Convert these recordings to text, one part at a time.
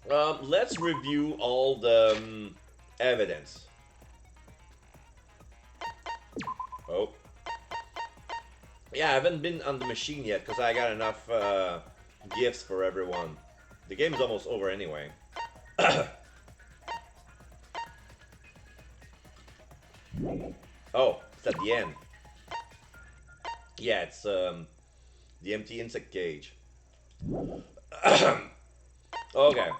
Let's review all the evidence. Oh. Yeah, I haven't been on the machine yet because I got enough gifts for everyone. The game's almost over anyway. Oh, it's at the end. Yeah, it's the empty insect cage. Okay.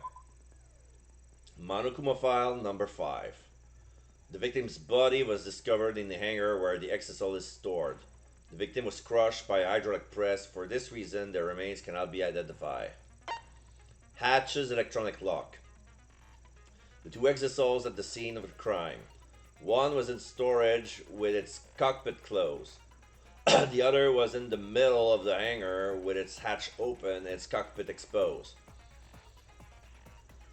Monokuma file number 5. The victim's body was discovered in the hangar where the exisal is stored. The victim was crushed by a hydraulic press. For this reason, their remains cannot be identified. Hatch's electronic lock. The two exisals at the scene of the crime. One was in storage with its cockpit closed. The other was in the middle of the hangar with its hatch open and its cockpit exposed.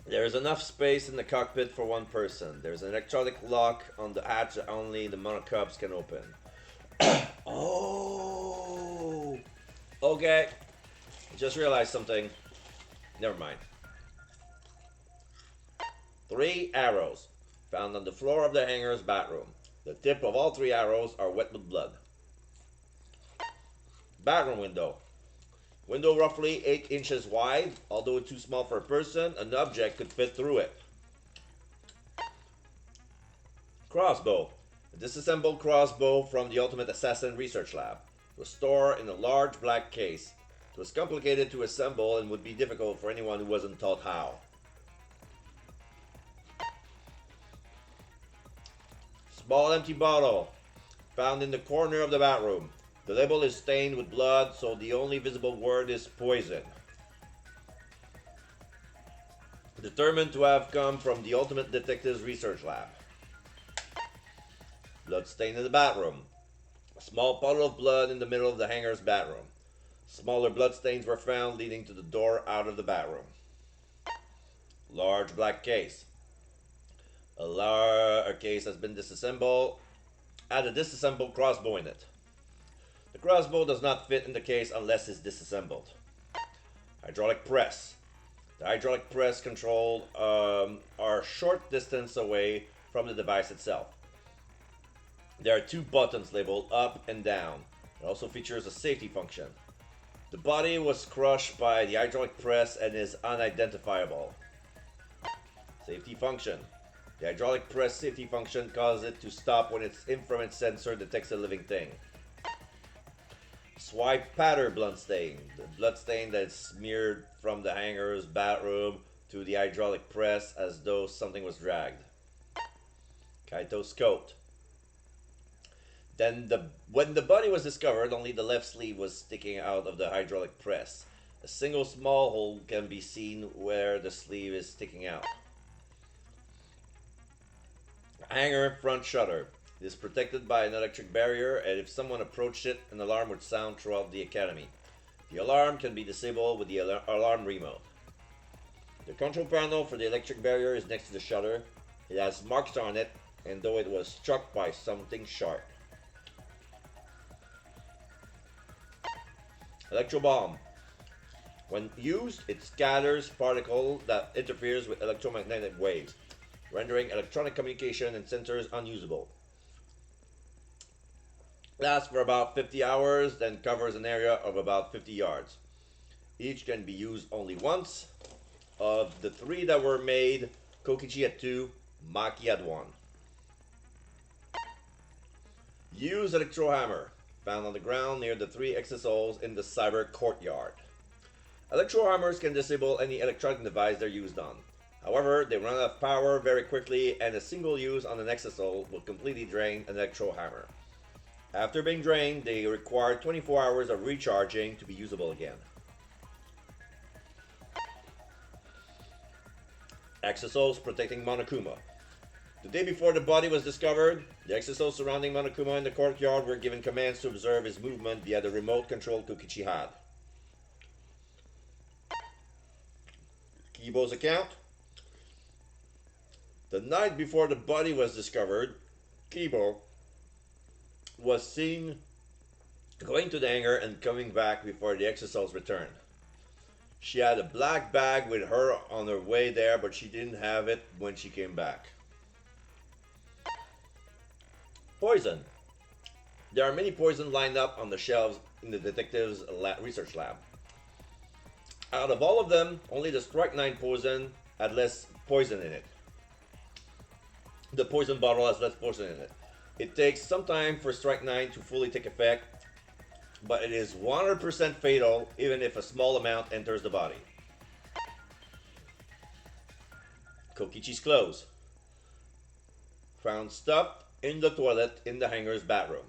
There is enough space in the cockpit for one person. There's an electronic lock on the hatch that only the monocops can open. Oh! Okay. Just realized something. Never mind. 3 arrows found on the floor of the hangar's bathroom. The tip of all 3 arrows are wet with blood. Bathroom window. Window roughly 8 inches wide. Although too small for a person, an object could fit through it. Crossbow. A disassembled crossbow from the Ultimate Assassin Research Lab. It was stored in a large black case. It was complicated to assemble and would be difficult for anyone who wasn't taught how. Small empty bottle. Found in the corner of the bathroom. The label is stained with blood, so the only visible word is poison. Determined to have come from the Ultimate Detective's Research Lab. Blood stain in the bathroom. A small puddle of blood in the middle of the hangar's bathroom. Smaller blood stains were found leading to the door out of the bathroom. Large black case. A case has been disassembled. Add a disassembled crossbow in it. The crossbow does not fit in the case unless it's disassembled. Hydraulic press. The hydraulic press controls are a short distance away from the device itself. There are 2 buttons labeled up and down. It also features a safety function. The body was crushed by the hydraulic press and is unidentifiable. Safety function. The hydraulic press safety function causes it to stop when its infrared sensor detects a living thing. Swipe pattern blood stain. The blood stain that is smeared from the hangar's bathroom to the hydraulic press as though something was dragged. Kaito's coat. When the body was discovered, only the left sleeve was sticking out of the hydraulic press. A single small hole can be seen where the sleeve is sticking out. Hangar front shutter. It is protected by an electric barrier, and if someone approached it, an alarm would sound throughout the academy. The alarm can be disabled with the alarm remote. The control panel for the electric barrier is next to the shutter. It has marks on it, and though it was struck by something sharp. Electrobomb. When used, it scatters particles that interferes with electromagnetic waves, rendering electronic communication and sensors unusable. Lasts for about 50 hours, then covers an area of about 50 yards. Each can be used only once. Of the 3 that were made, Kokichi had 2, Maki had 1. Use electro hammer. Found on the ground near the 3 exisals in the cyber courtyard. Electro hammers can disable any electronic device they're used on. However, they run out of power very quickly, and a single use on an exisal will completely drain an electro hammer. After being drained, they require 24 hours of recharging to be usable again. Exisals protecting Monokuma. The day before the body was discovered, the exisals surrounding Monokuma in the courtyard were given commands to observe his movement via the remote control Kokichi had. Kibo's account. The night before the body was discovered, Kibo was seen going to the hangar and coming back before the exisals returned. She had a black bag with her on her way there, but she didn't have it when she came back. Poison. There are many poison lined up on the shelves in the detective's research lab. Out of all of them, only the Strike 9 poison had less poison in it. The poison bottle has less poison in it. It takes some time for Strike 9 to fully take effect, but it is 100% fatal even if a small amount enters the body. Kokichi's clothes. Found stuffed in the toilet in the hangar's bathroom.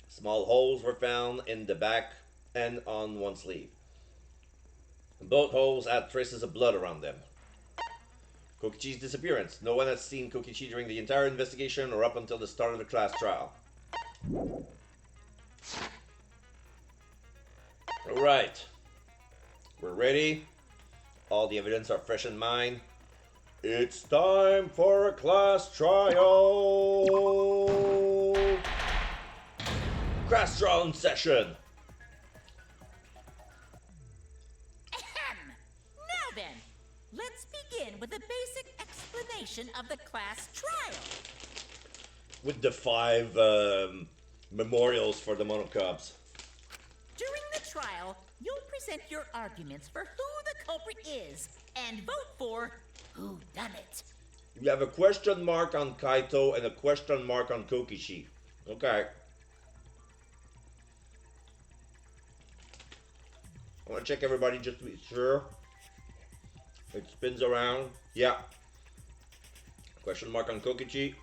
Small holes were found in the back and on one sleeve. Both holes had traces of blood around them. Kokichi's disappearance. No one has seen Kokichi during the entire investigation or up until the start of the class trial. Alright. We're ready. All the evidence are fresh in mind. It's time for a class trial! Class trial in session! Ahem. Now then, let's begin with a basic explanation of the class trial. With the 5 memorials for the monocubs. During the trial, you'll present your arguments for who the culprit is and vote for who done it. You have a question mark on Kaito and a question mark on Kokichi. Okay. I want to check everybody just to be sure. It spins around. Yeah. Question mark on Kokichi.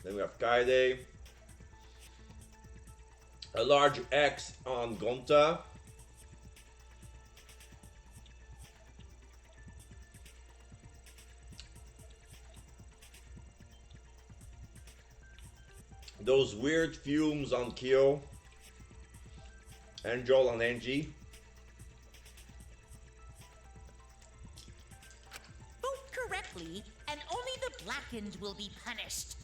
Then we have Kaide. A large X on Gonta. Those weird fumes on Kyo. Angel on Angie. Vote correctly, and only the blackened will be punished.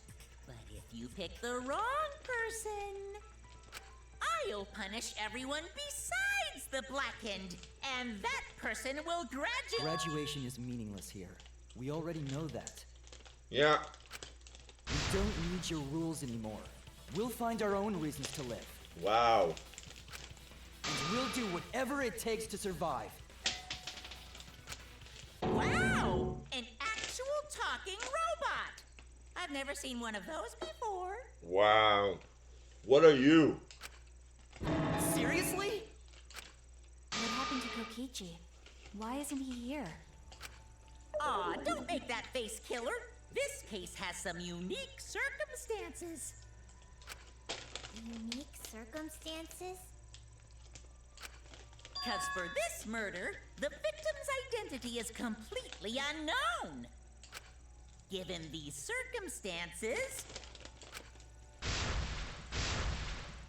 But if you pick the wrong person, I'll punish everyone besides the blackened, and that person will graduate. Graduation is meaningless here. We already know that. Yeah. We don't need your rules anymore. We'll find our own reasons to live. Wow. And we'll do whatever it takes to survive. Wow! An actual talking robot! I've never seen one of those before. Wow. What are you? Seriously? What happened to Kokichi? Why isn't he here? Aw, don't make that face, killer. This case has some unique circumstances. Unique circumstances? Because for this murder, the victim's identity is completely unknown. Given these circumstances,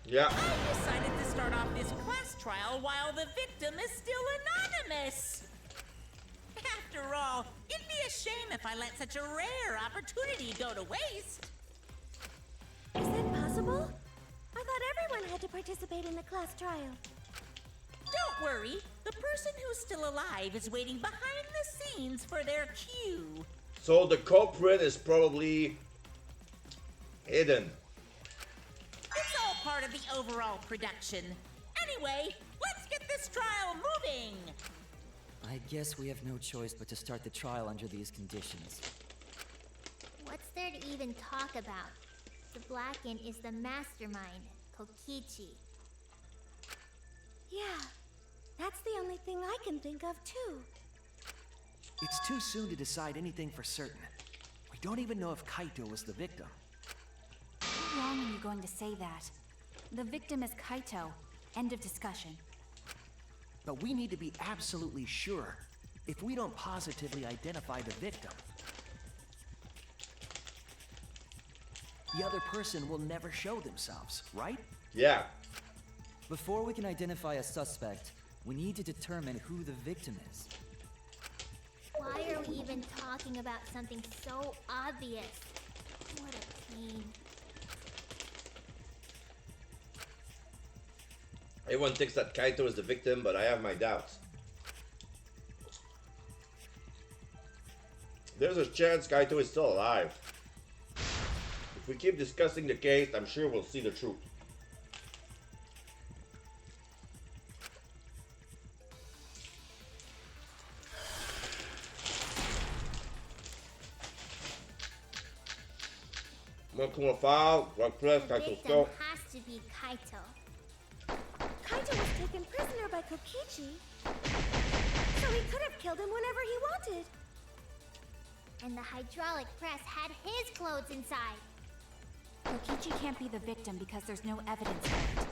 Yeah. I decided to start off this class trial while the victim is still anonymous. After all, it'd be a shame if I let such a rare opportunity go to waste. Is that possible? I thought everyone had to participate in the class trial. Don't worry, the person who's still alive is waiting behind the scenes for their cue. So the culprit is probably hidden. It's all part of the overall production. Anyway, let's get this trial moving. I guess we have no choice but to start the trial under these conditions. What's there to even talk about? The Blackened is the mastermind, Kokichi. Yeah, that's the only thing I can think of too. It's too soon to decide anything for certain. We don't even know if Kaito was the victim. How long are you going to say that? The victim is Kaito. End of discussion. But we need to be absolutely sure. If we don't positively identify the victim, the other person will never show themselves, right? Yeah. Before we can identify a suspect, we need to determine who the victim is. Why are we even talking about something so obvious? What a pain. Everyone thinks that Kaito is the victim, but I have my doubts. There's a chance Kaito is still alive. If we keep discussing the case, I'm sure we'll see the truth. One file, drug press, The Kaito's victim skull. has to be Kaito. Kaito was taken prisoner by Kokichi, so he could have killed him whenever he wanted. And the hydraulic press had his clothes inside. Kokichi can't be the victim because there's no evidence for it.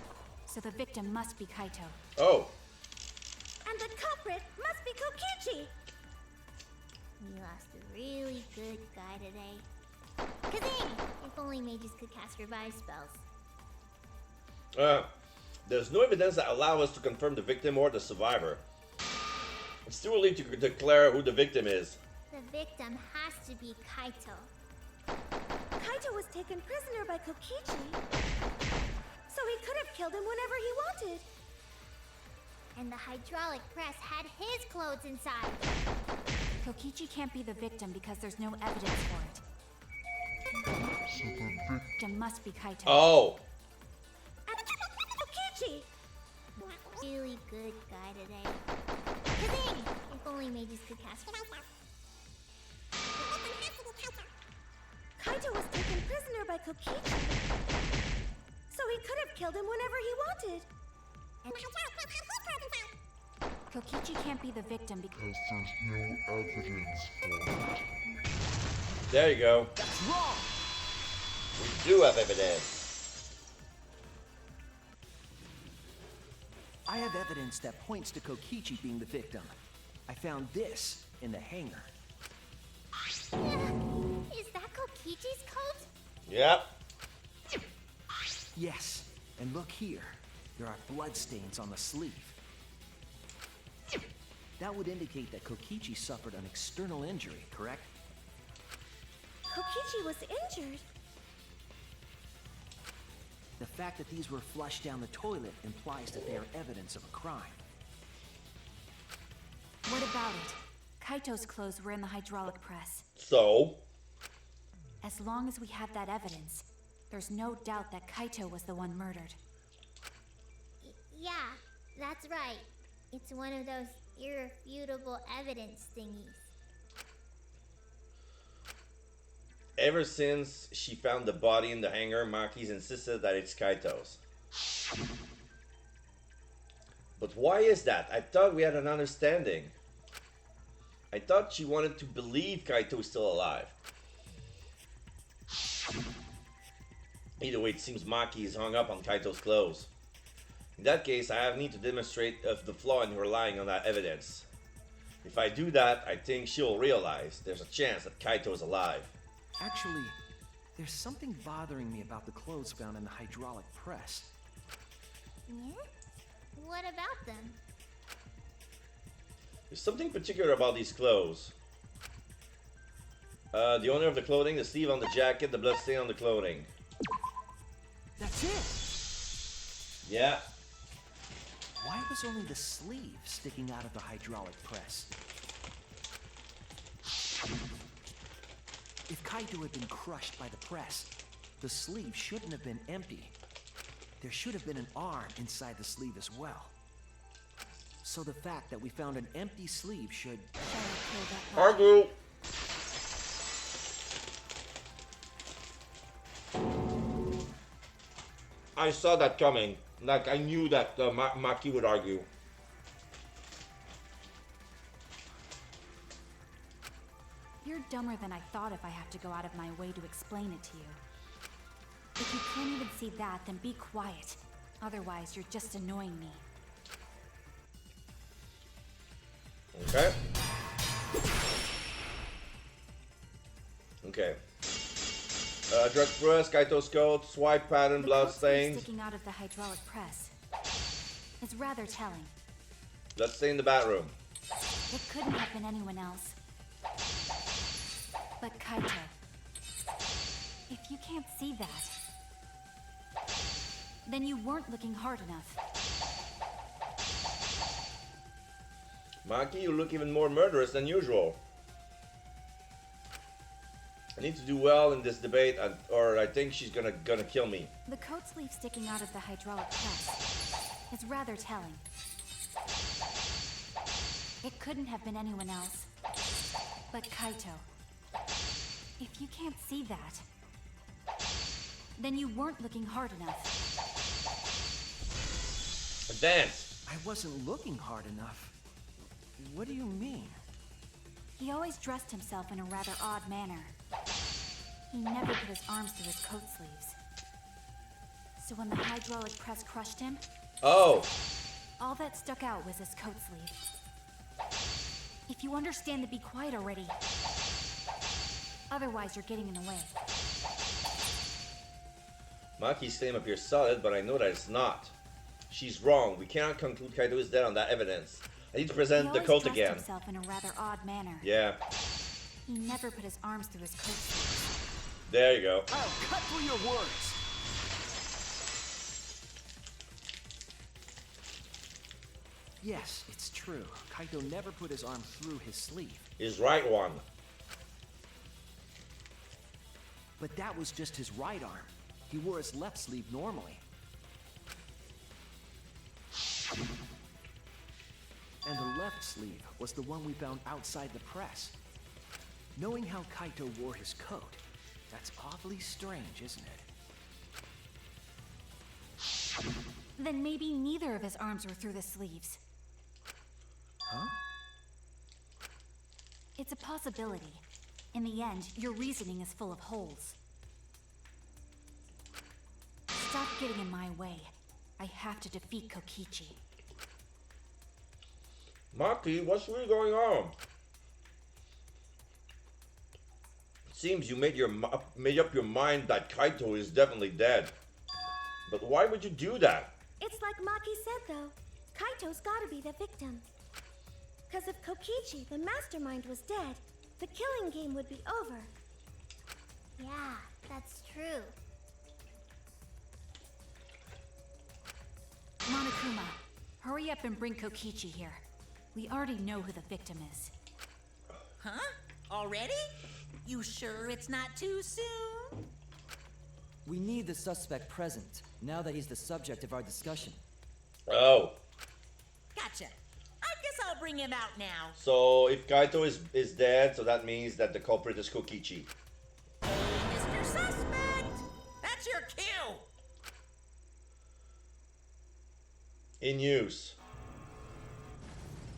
So the victim must be Kaito. Oh, And the culprit must be Kokichi. We lost a really good guy today. Kazing! If only mages could cast revive spells. there's no evidence that allows us to confirm the victim or the survivor. It's too early to declare who the victim is. The victim has to be Kaito. Kaito was taken prisoner by Kokichi, so he could have killed him whenever he wanted. And the hydraulic press had his clothes inside. Kokichi can't be the victim because there's no evidence for it. Victim must be Kaito. Oh, And Kokichi! Really good guy today. Kazing! If only mages could cast revive spells. Kaito was taken prisoner by Kokichi, so he could have killed him whenever he wanted. And the hydraulic press had his clothes inside. Kokichi can't be the victim because There's no evidence for it. there you go. That's wrong! We do have evidence. I have evidence that points to Kokichi being the victim. I found this in the hangar. Is that Kokichi's coat? Yep. Yes, and look here. There are bloodstains on the sleeve. That would indicate that Kokichi suffered an external injury, correct? Kokichi was injured. The fact that these were flushed down the toilet implies that they are evidence of a crime. what about it? Kaito's clothes were in the hydraulic press. So, As long as we have that evidence, there's no doubt that Kaito was the one murdered. Yeah, that's right. It's one of those irrefutable evidence thingies. ever since she found the body in the hangar, Maki's insisted that it's Kaito's. But why is that? I thought we had an understanding. I thought she wanted to believe Kaito is still alive. Either way, it seems Maki is hung up on Kaito's clothes. In that case, I need to demonstrate the flaw in her relying on that evidence. If I do that, I think she'll realize there's a chance that Kaito is alive. Actually, there's something bothering me about the clothes found in the hydraulic press. Yeah? What about them? There's something particular about these clothes. The owner of the clothing, the sleeve on the jacket, the blood stain on the clothing. That's it! Yeah. Why was only the sleeve sticking out of the hydraulic press? If Kaito had been crushed by the press, the sleeve shouldn't have been empty. There should have been an arm inside the sleeve as well. So the fact that we found an empty sleeve should... Argue. I saw that coming. Like, I knew that Maki would argue. You're dumber than I thought if I have to go out of my way to explain it to you. If you can't even see that, then be quiet. Otherwise, you're just annoying me. Okay. Okay. Drug press, Kaito's coat, swipe pattern, The blood coat sleeve stains. sticking out of the hydraulic press. It's rather telling. Blood stain in the bathroom. It couldn't have been anyone else. But Kaito, if you can't see that, then you weren't looking hard enough. Maki, you look even more murderous than usual. I need to do well in this debate, or I think she's gonna kill me. The coat sleeve sticking out of the hydraulic press is rather telling. It couldn't have been anyone else but Kaito. If you can't see that, then you weren't looking hard enough. Advance! I wasn't looking hard enough. What do you mean? He always dressed himself in a rather odd manner. He never put his arms through his coat sleeves. So when the hydraulic press crushed him, Oh! all that stuck out was his coat sleeve. If you understand the be quiet already. Otherwise, you're getting in the way. Maki's claim appears solid, but I know that it's not. She's wrong. We cannot conclude Kaito is dead on that evidence. I need to present the coat again. He always dressed himself in a rather odd manner. Yeah. He never put his arms through his coat sleeves. There you go. I'll cut through your words. Yes, it's true. Kaito never put his arm through his sleeve. His right one. But that was just his right arm. He wore his left sleeve normally. And the left sleeve was the one we found outside the press. Knowing how Kaito wore his coat, that's awfully strange, isn't it? Then maybe neither of his arms were through the sleeves. Huh? It's a possibility. In the end, your reasoning is full of holes. Stop getting in my way. I have to defeat Kokichi. Maki, what's really going on? It seems you made up your mind that Kaito is definitely dead. But why would you do that? It's like Maki said, though. Kaito's gotta be the victim. Because if Kokichi, the mastermind, was dead, the killing game would be over. Yeah, that's true. Monokuma, hurry up and bring Kokichi here. We already know who the victim is. Huh? Already? You sure it's not too soon? We need the suspect present, now that he's the subject of our discussion. Oh. Gotcha. I guess I'll bring him out now. So if Kaito is dead, so that means that the culprit is Kokichi. Hey, Mr. Suspect! That's your cue! In use.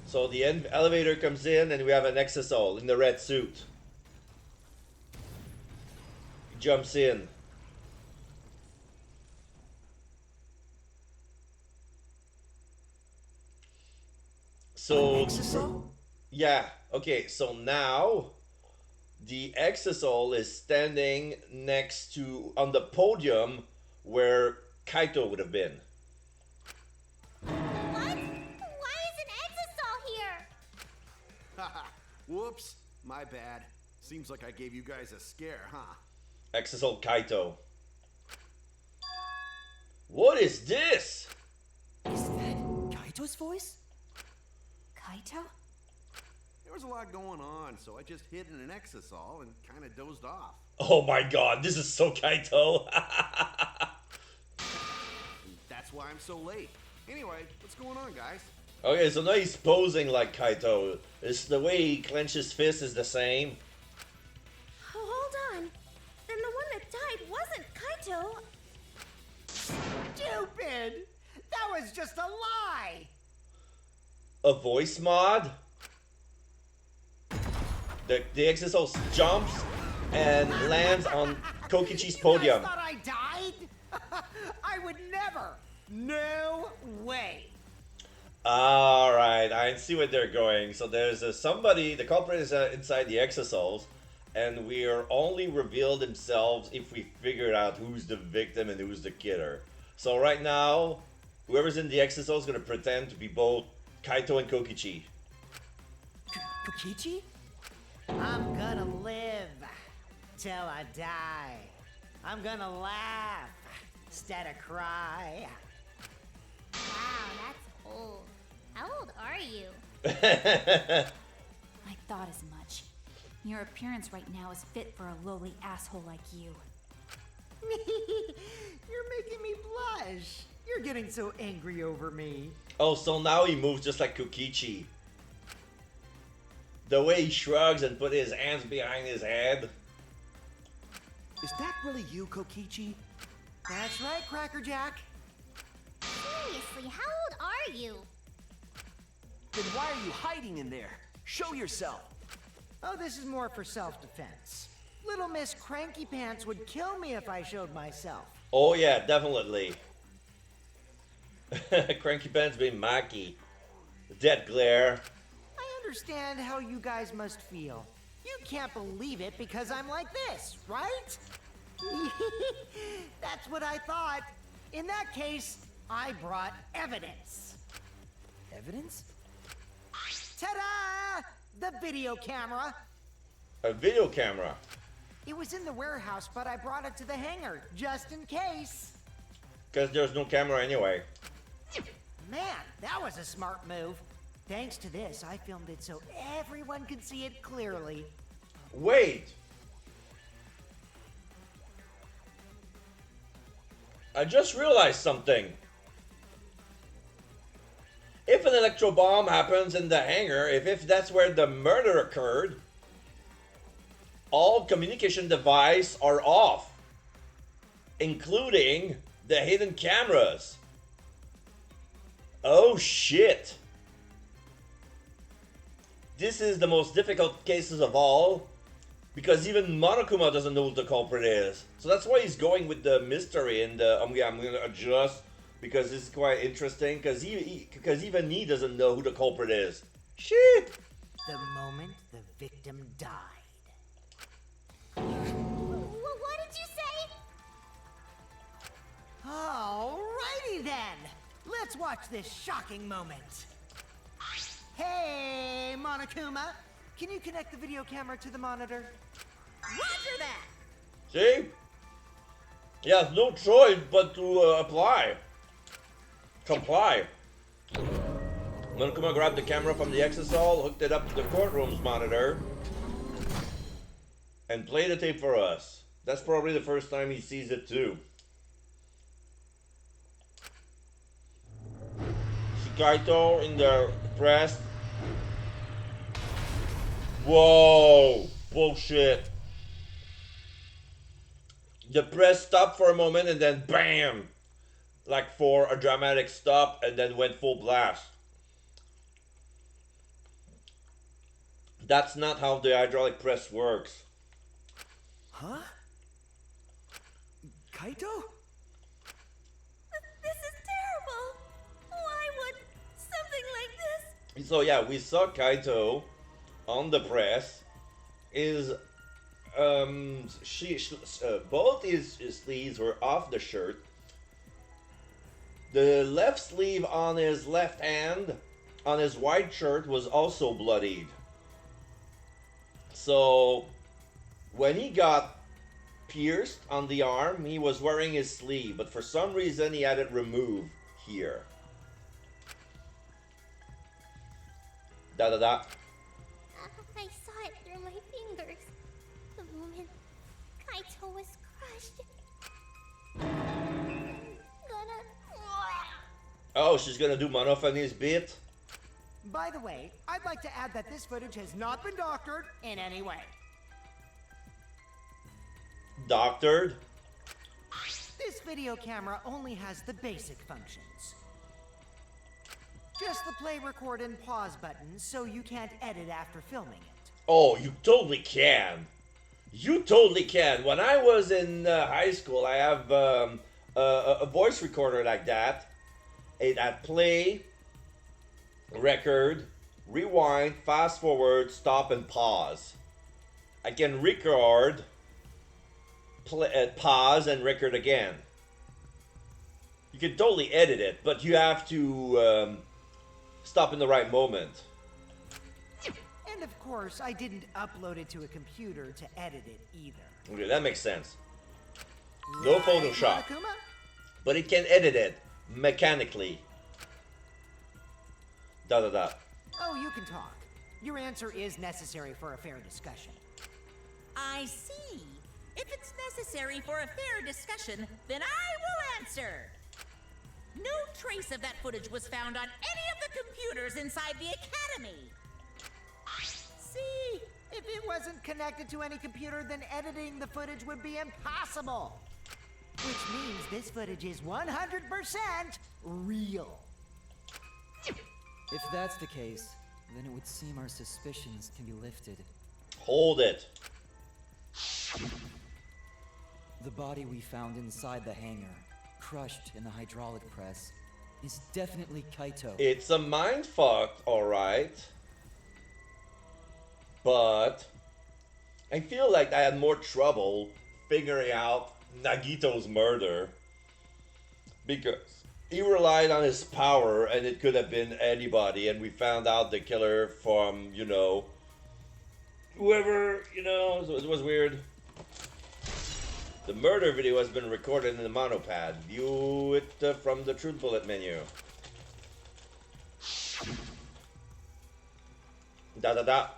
So the elevator comes in and we have an exisal in the red suit. He jumps in. So Exisal? yeah, okay, so now the exisal is standing next to on the podium where Kaito would have been. What? Why is an exisal here? Haha, whoops, my bad. Seems like I gave you guys a scare, huh? Exisal Kaito. What is this? Is that Kaito's voice? Kaito? There was a lot going on, so I just hid in an exisal and kind of dozed off. Oh my god, this is so Kaito. That's why I'm so late. Anyway, what's going on, guys? Okay, so now he's posing like Kaito. It's the way he clenches his fist is the same. Oh, hold on. Then the one that died wasn't Kaito. Stupid! That was just a lie! A voice mod? The exisal jumps and lands on Kokichi's podium. You guys thought I died? I would never! No way! Alright, I see where they're going. So there's somebody, the culprit is inside the exisals, and we are only revealed themselves if we figure out who's the victim and who's the killer. So right now, whoever's in the exisal is going to pretend to be both Kaito and Kokichi. Kokichi? I'm gonna live till I die. I'm gonna laugh instead of cry. Wow, that's old. How old are you? I thought as much. Your appearance right now is fit for a lowly asshole like you. You're making me blush. You're getting so angry over me. Oh, so now he moves just like Kokichi. The way he shrugs and put his hands behind his head. Is that really you, Kokichi? That's right, Crackerjack. Seriously, how old are you? Then why are you hiding in there? Show yourself. Oh, this is more for self-defense. Little Miss Cranky Pants would kill me if I showed myself. Oh yeah, definitely. Cranky Pants being Maki. Dead glare. I understand how you guys must feel. You can't believe it because I'm like this, right? That's what I thought. In that case, I brought evidence. Evidence? Ta-da! The video camera. A video camera. It was in the warehouse, but I brought it to the hangar, just in case. Because there's no camera anyway. Man, that was a smart move. Thanks to this, I filmed it so everyone could see it clearly. Wait! I just realized something. If an electro bomb happens in the hangar, if that's where the murder occurred, all communication devices are off, including the hidden cameras. Oh shit. This is the most difficult cases of all, because even Monokuma doesn't know what the culprit is. So that's why he's going with the mystery and the, I'm gonna adjust because this is quite interesting, because even he doesn't know who the culprit is. Shit! The moment the victim died. What did you say? Alrighty then! Let's watch this shocking moment. Hey, Monokuma! Can you connect the video camera to the monitor? Roger that! See? He has no choice but to comply. Monokuma grabbed the camera from the exisal, hooked it up to the courtroom's monitor, and played the tape for us. That's probably the first time he sees it too. Kaito in the press. Whoa! Bullshit. The press stopped for a moment and then BAM! Like for a dramatic stop and then went full blast. That's not how the hydraulic press works. Huh? Kaito? This is terrible. Why would something like this? So yeah, we saw Kaito on the press. Both his sleeves were off the shirt. The left sleeve on his left hand, on his white shirt, was also bloodied. So when he got pierced on the arm, he was wearing his sleeve, but for some reason he had it removed here. Da da da. I saw it through my fingers. The moment Kaito was crushed. Oh, she's gonna do Monophanie's bit? By the way, I'd like to add that this footage has not been doctored in any way. Doctored? This video camera only has the basic functions. Just the play, record, and pause buttons, so you can't edit after filming it. Oh, you totally can. You totally can. When I was in high school, I have a voice recorder like that. It had play, record, rewind, fast forward, stop, and pause. I can record, pause, and record again. You can totally edit it, but you have to stop in the right moment. And of course, I didn't upload it to a computer to edit it either. Okay, that makes sense. No Photoshop. Monokuma? But it can edit it mechanically. Da da da. Oh, you can talk. Your answer is necessary for a fair discussion. I see. If it's necessary for a fair discussion, then I will answer. No trace of that footage was found on any of the computers inside the Academy. See? If it wasn't connected to any computer, then editing the footage would be impossible. Which means this footage is 100% real. If that's the case, then it would seem our suspicions can be lifted. Hold it. The body we found inside the hangar, crushed in the hydraulic press, is definitely Kaito. It's a mindfuck, alright. But I feel like I had more trouble figuring out Nagito's murder because he relied on his power and it could have been anybody, and we found out the killer from, you know, whoever, you know, so it was weird. The murder video has been recorded in the monopad. View it from the Truth Bullet menu. Da da da.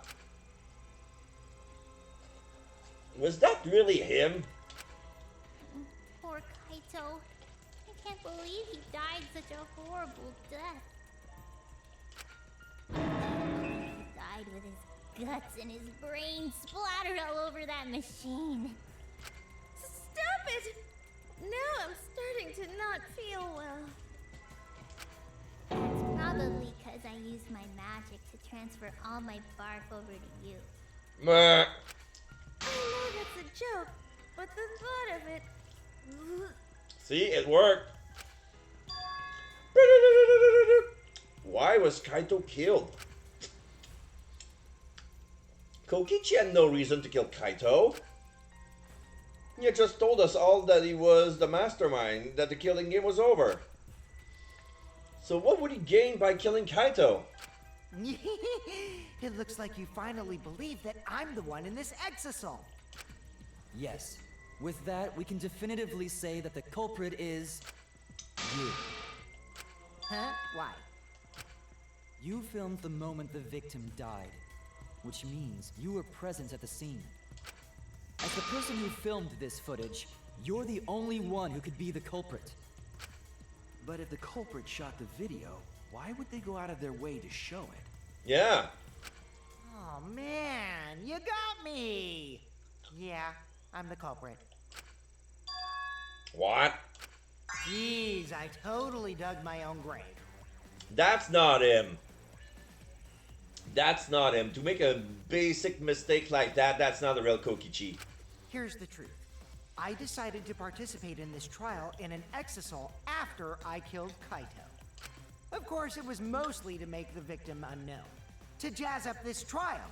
Was that really him? Poor Kaito. I can't believe he died such a horrible death. He died with his guts and his brain splattered all over that machine. Stop it! Now I'm starting to not feel well. It's probably because I used my magic to transfer all my barf over to you. Meh. I know that's a joke, but the thought of it... See, it worked. Why was Kaito killed? Kokichi had no reason to kill Kaito. He had just told us all that he was the mastermind, that the killing game was over. So what would he gain by killing Kaito? It looks like you finally believe that I'm the one in this exosome. Yes. With that, we can definitively say that the culprit is... you. Huh? Why? You filmed the moment the victim died, which means you were present at the scene. As the person who filmed this footage, you're the only one who could be the culprit. But if the culprit shot the video, why would they go out of their way to show it? Yeah. Oh man, you got me! Yeah, I'm the culprit. What? Jeez, I totally dug my own grave. That's not him. That's not him. To make a basic mistake like that, that's not the real Kokichi. Here's the truth. I decided to participate in this trial in an exosol after I killed Kaito. Of course, it was mostly to make the victim unknown, to jazz up this trial.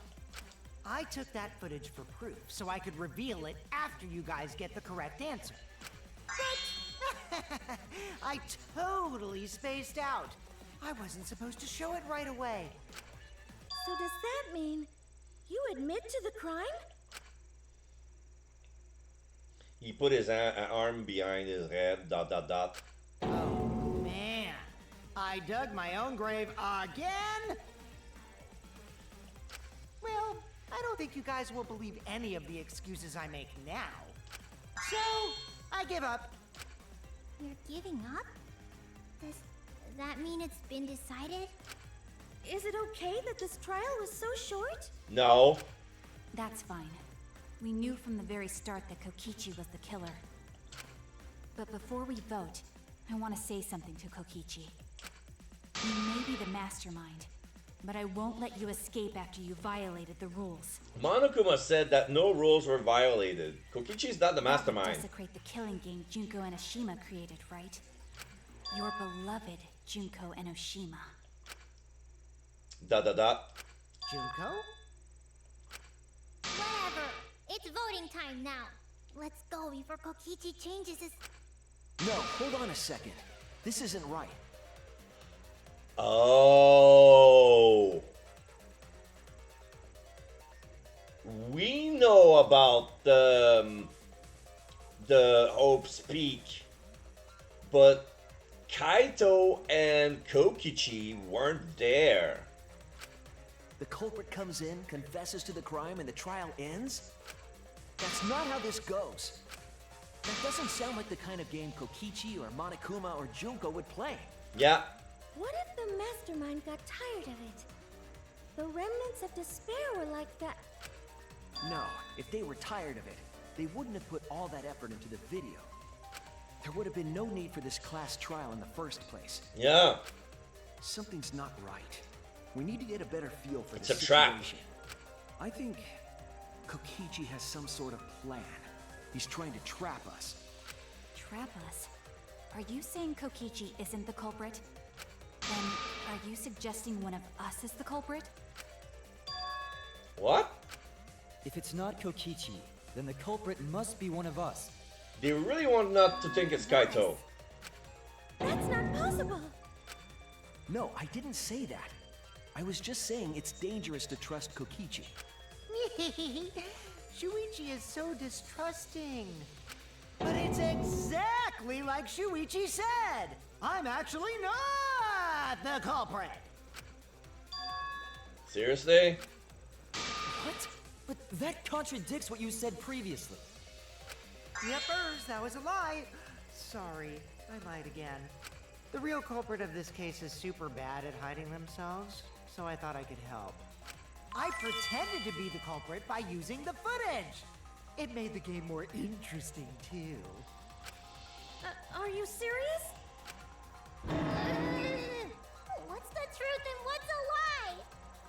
I took that footage for proof, so I could reveal it after you guys get the correct answer. But I totally spaced out. I wasn't supposed to show it right away. So does that mean you admit to the crime? He put his arm behind his head, dot dot dot. Oh man, I dug my own grave again? Well, I don't think you guys will believe any of the excuses I make now. So, I give up. You're giving up? Does that mean it's been decided? Is it okay that this trial was so short? No. That's fine. We knew from the very start that Kokichi was the killer. But before we vote, I want to say something to Kokichi. You may be the mastermind, but I won't let you escape after you violated the rules. Monokuma said that no rules were violated. Kokichi's not the That would mastermind. desecrate the killing game Junko Enoshima created, right? Your beloved Junko Enoshima. Dot dot dot. Junko? Whatever. It's voting time now. Let's go before Kokichi changes his... No, hold on a second. This isn't right. Oh. We know about the Hope's Peak, but Kaito and Kokichi weren't there. The culprit comes in, confesses to the crime, and the trial ends? That's not how this goes. That doesn't sound like the kind of game Kokichi or Monokuma or Junko would play. Yeah. What if the mastermind got tired of it? The remnants of despair were like that. No, if they were tired of it, they wouldn't have put all that effort into the video. There would have been no need for this class trial in the first place. Yeah. Something's not right. We need to get a better feel for It's this a trap. situation. I think Kokichi has some sort of plan. He's trying to trap us. Trap us? Are you saying Kokichi isn't the culprit? Then, are you suggesting one of us is the culprit? What? If it's not Kokichi, then the culprit must be one of us. Do you really want not to think it's Kaito? That's not possible. No, I didn't say that. I was just saying it's dangerous to trust Kokichi. Shuichi is so distrusting. But it's exactly like Shuichi said. I'm actually not the culprit. Seriously? What? But that contradicts what you said previously. Yepers, that was a lie. Sorry, I lied again. The real culprit of this case is super bad at hiding themselves, so I thought I could help. I pretended to be the culprit by using the footage. It made the game more interesting, too. Are you serious? What's the truth and what's a lie?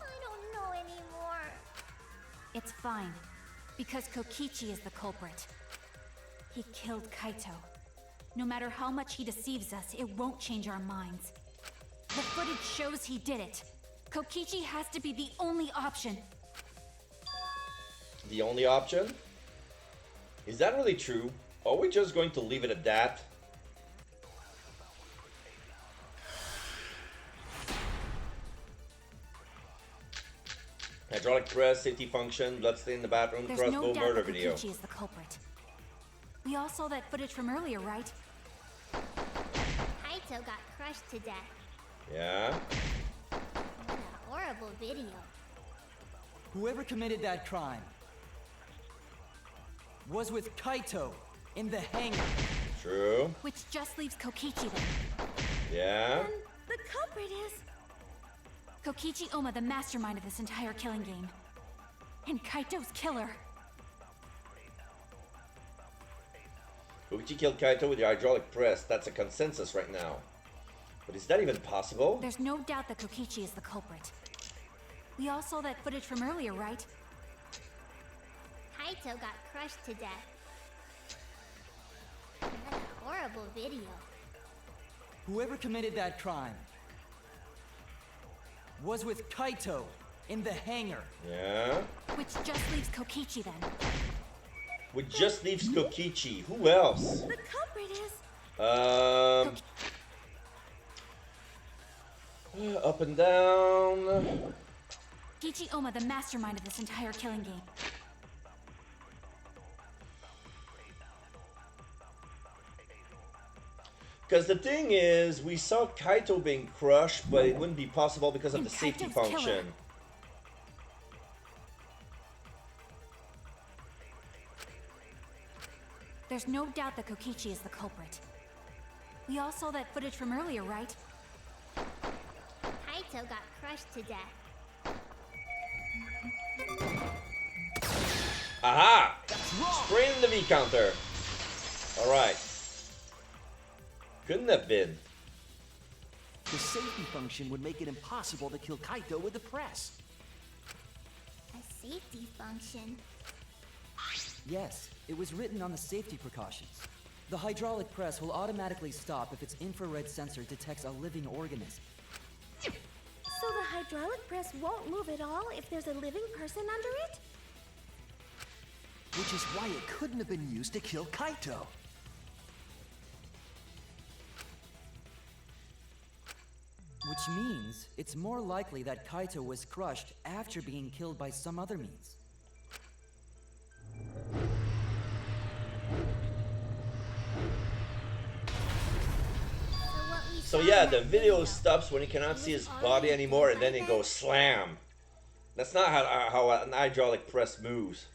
I don't know anymore. It's fine, because Kokichi is the culprit. He killed Kaito. No matter how much he deceives us, it won't change our minds. The footage shows he did it. Kokichi has to be the only option. The only option? Is that really true? Are we just going to leave it at that? Hydraulic press, safety function, bloodstain in the bathroom, There's crossbow, no doubt murder that video. Kokichi is the culprit. We all saw that footage from earlier, right? Kaito got crushed to death. Yeah? What a horrible video. Whoever committed that crime was with Kaito in the hangar. True. Which just leaves Kokichi then. Yeah? And the culprit is... Kokichi Oma, the mastermind of this entire killing game. And Kaito's killer. Kokichi killed Kaito with the hydraulic press. That's a consensus right now. But is that even possible? There's no doubt that Kokichi is the culprit. We all saw that footage from earlier, right? Kaito got crushed to death. What a horrible video. Whoever committed that crime was with Kaito in the hangar. Yeah? Which just leaves Kokichi then. Which just leaves Kokichi. Who else? The culprit is... Up and down. Kokichi Oma, the mastermind of this entire killing game. Because the thing is, we saw Kaito being crushed, but it wouldn't be possible because of And the safety Kaito's killer. function. There's no doubt that Kokichi is the culprit. We all saw that footage from earlier, right? Kaito got crushed to death. Aha! Spraying the V counter. Alright. Couldn't have been. The safety function would make it impossible to kill Kaito with the press. A safety function. Yes, it was written on the safety precautions. The hydraulic press will automatically stop if its infrared sensor detects a living organism. So the hydraulic press won't move at all if there's a living person under it? Which is why it couldn't have been used to kill Kaito. Which means it's more likely that Kaito was crushed after being killed by some other means. So yeah, the video stops when you cannot see his body anymore, and then it goes slam. That's not how an hydraulic press moves.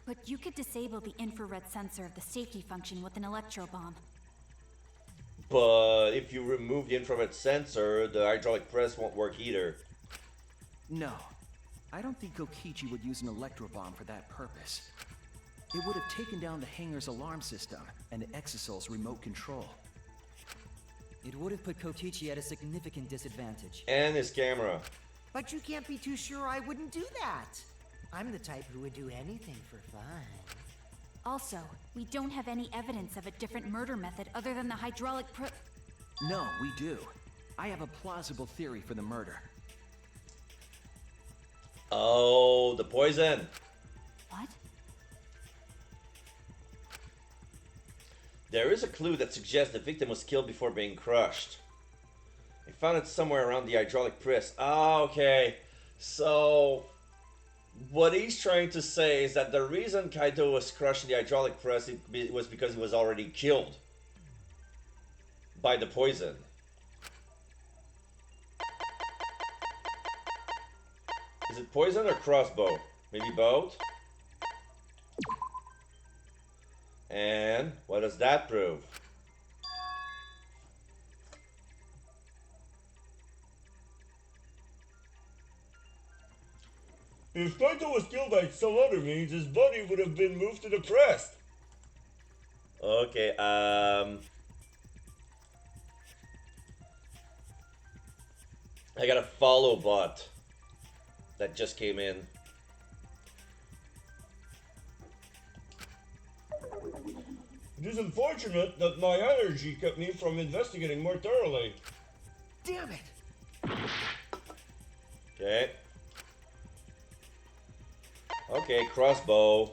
But you could disable the infrared sensor of the safety function with an electro bomb. But if you remove the infrared sensor, the hydraulic press won't work either. No. I don't think Kokichi would use an electro bomb for that purpose. It would have taken down the hangar's alarm system and the Exosol's remote control. It would have put Kokichi at a significant disadvantage. And his camera. But you can't be too sure I wouldn't do that. I'm the type who would do anything for fun. Also, we don't have any evidence of a different murder method other than the hydraulic No, we do. I have a plausible theory for the murder. Oh, the poison. What? There is a clue that suggests the victim was killed before being crushed. I found it somewhere around the hydraulic press. Ah, okay. So, what he's trying to say is that the reason Kaito was crushed in the hydraulic press was because he was already killed by the poison. Is it poison or crossbow? Maybe both? And what does that prove? If Kaito was killed by some other means, his body would have been moved to the press. Okay, I got a follow bot that just came in. It is unfortunate that my energy kept me from investigating more thoroughly. Damn it! Okay. Okay, crossbow.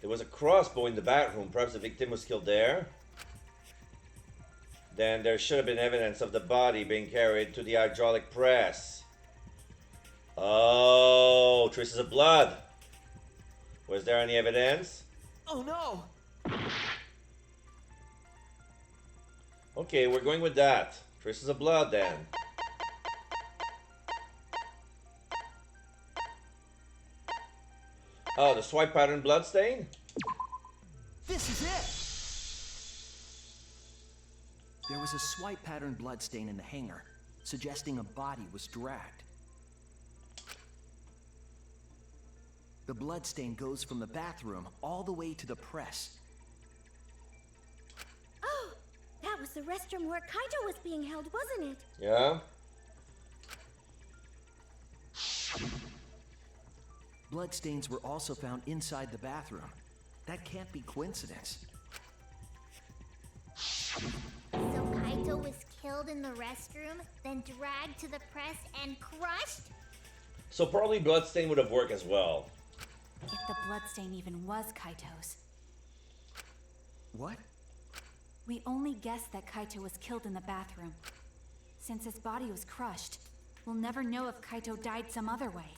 There was a crossbow in the bathroom. Perhaps the victim was killed there. Then there should have been evidence of the body being carried to the hydraulic press. Oh, traces of blood. Was there any evidence? Oh no! Okay, we're going with that. Traces of blood then. Oh, the swipe pattern blood stain? This is it! There was a swipe pattern bloodstain in the hangar, suggesting a body was dragged. The bloodstain goes from the bathroom all the way to the press. Oh, that was the restroom where Kaito was being held, wasn't it? Yeah? Bloodstains were also found inside the bathroom. That can't be coincidence. So Kaito was killed in the restroom, then dragged to the press and crushed? So probably bloodstain would have worked as well. If the bloodstain even was Kaito's. What? We only guessed that Kaito was killed in the bathroom. Since his body was crushed, we'll never know if Kaito died some other way.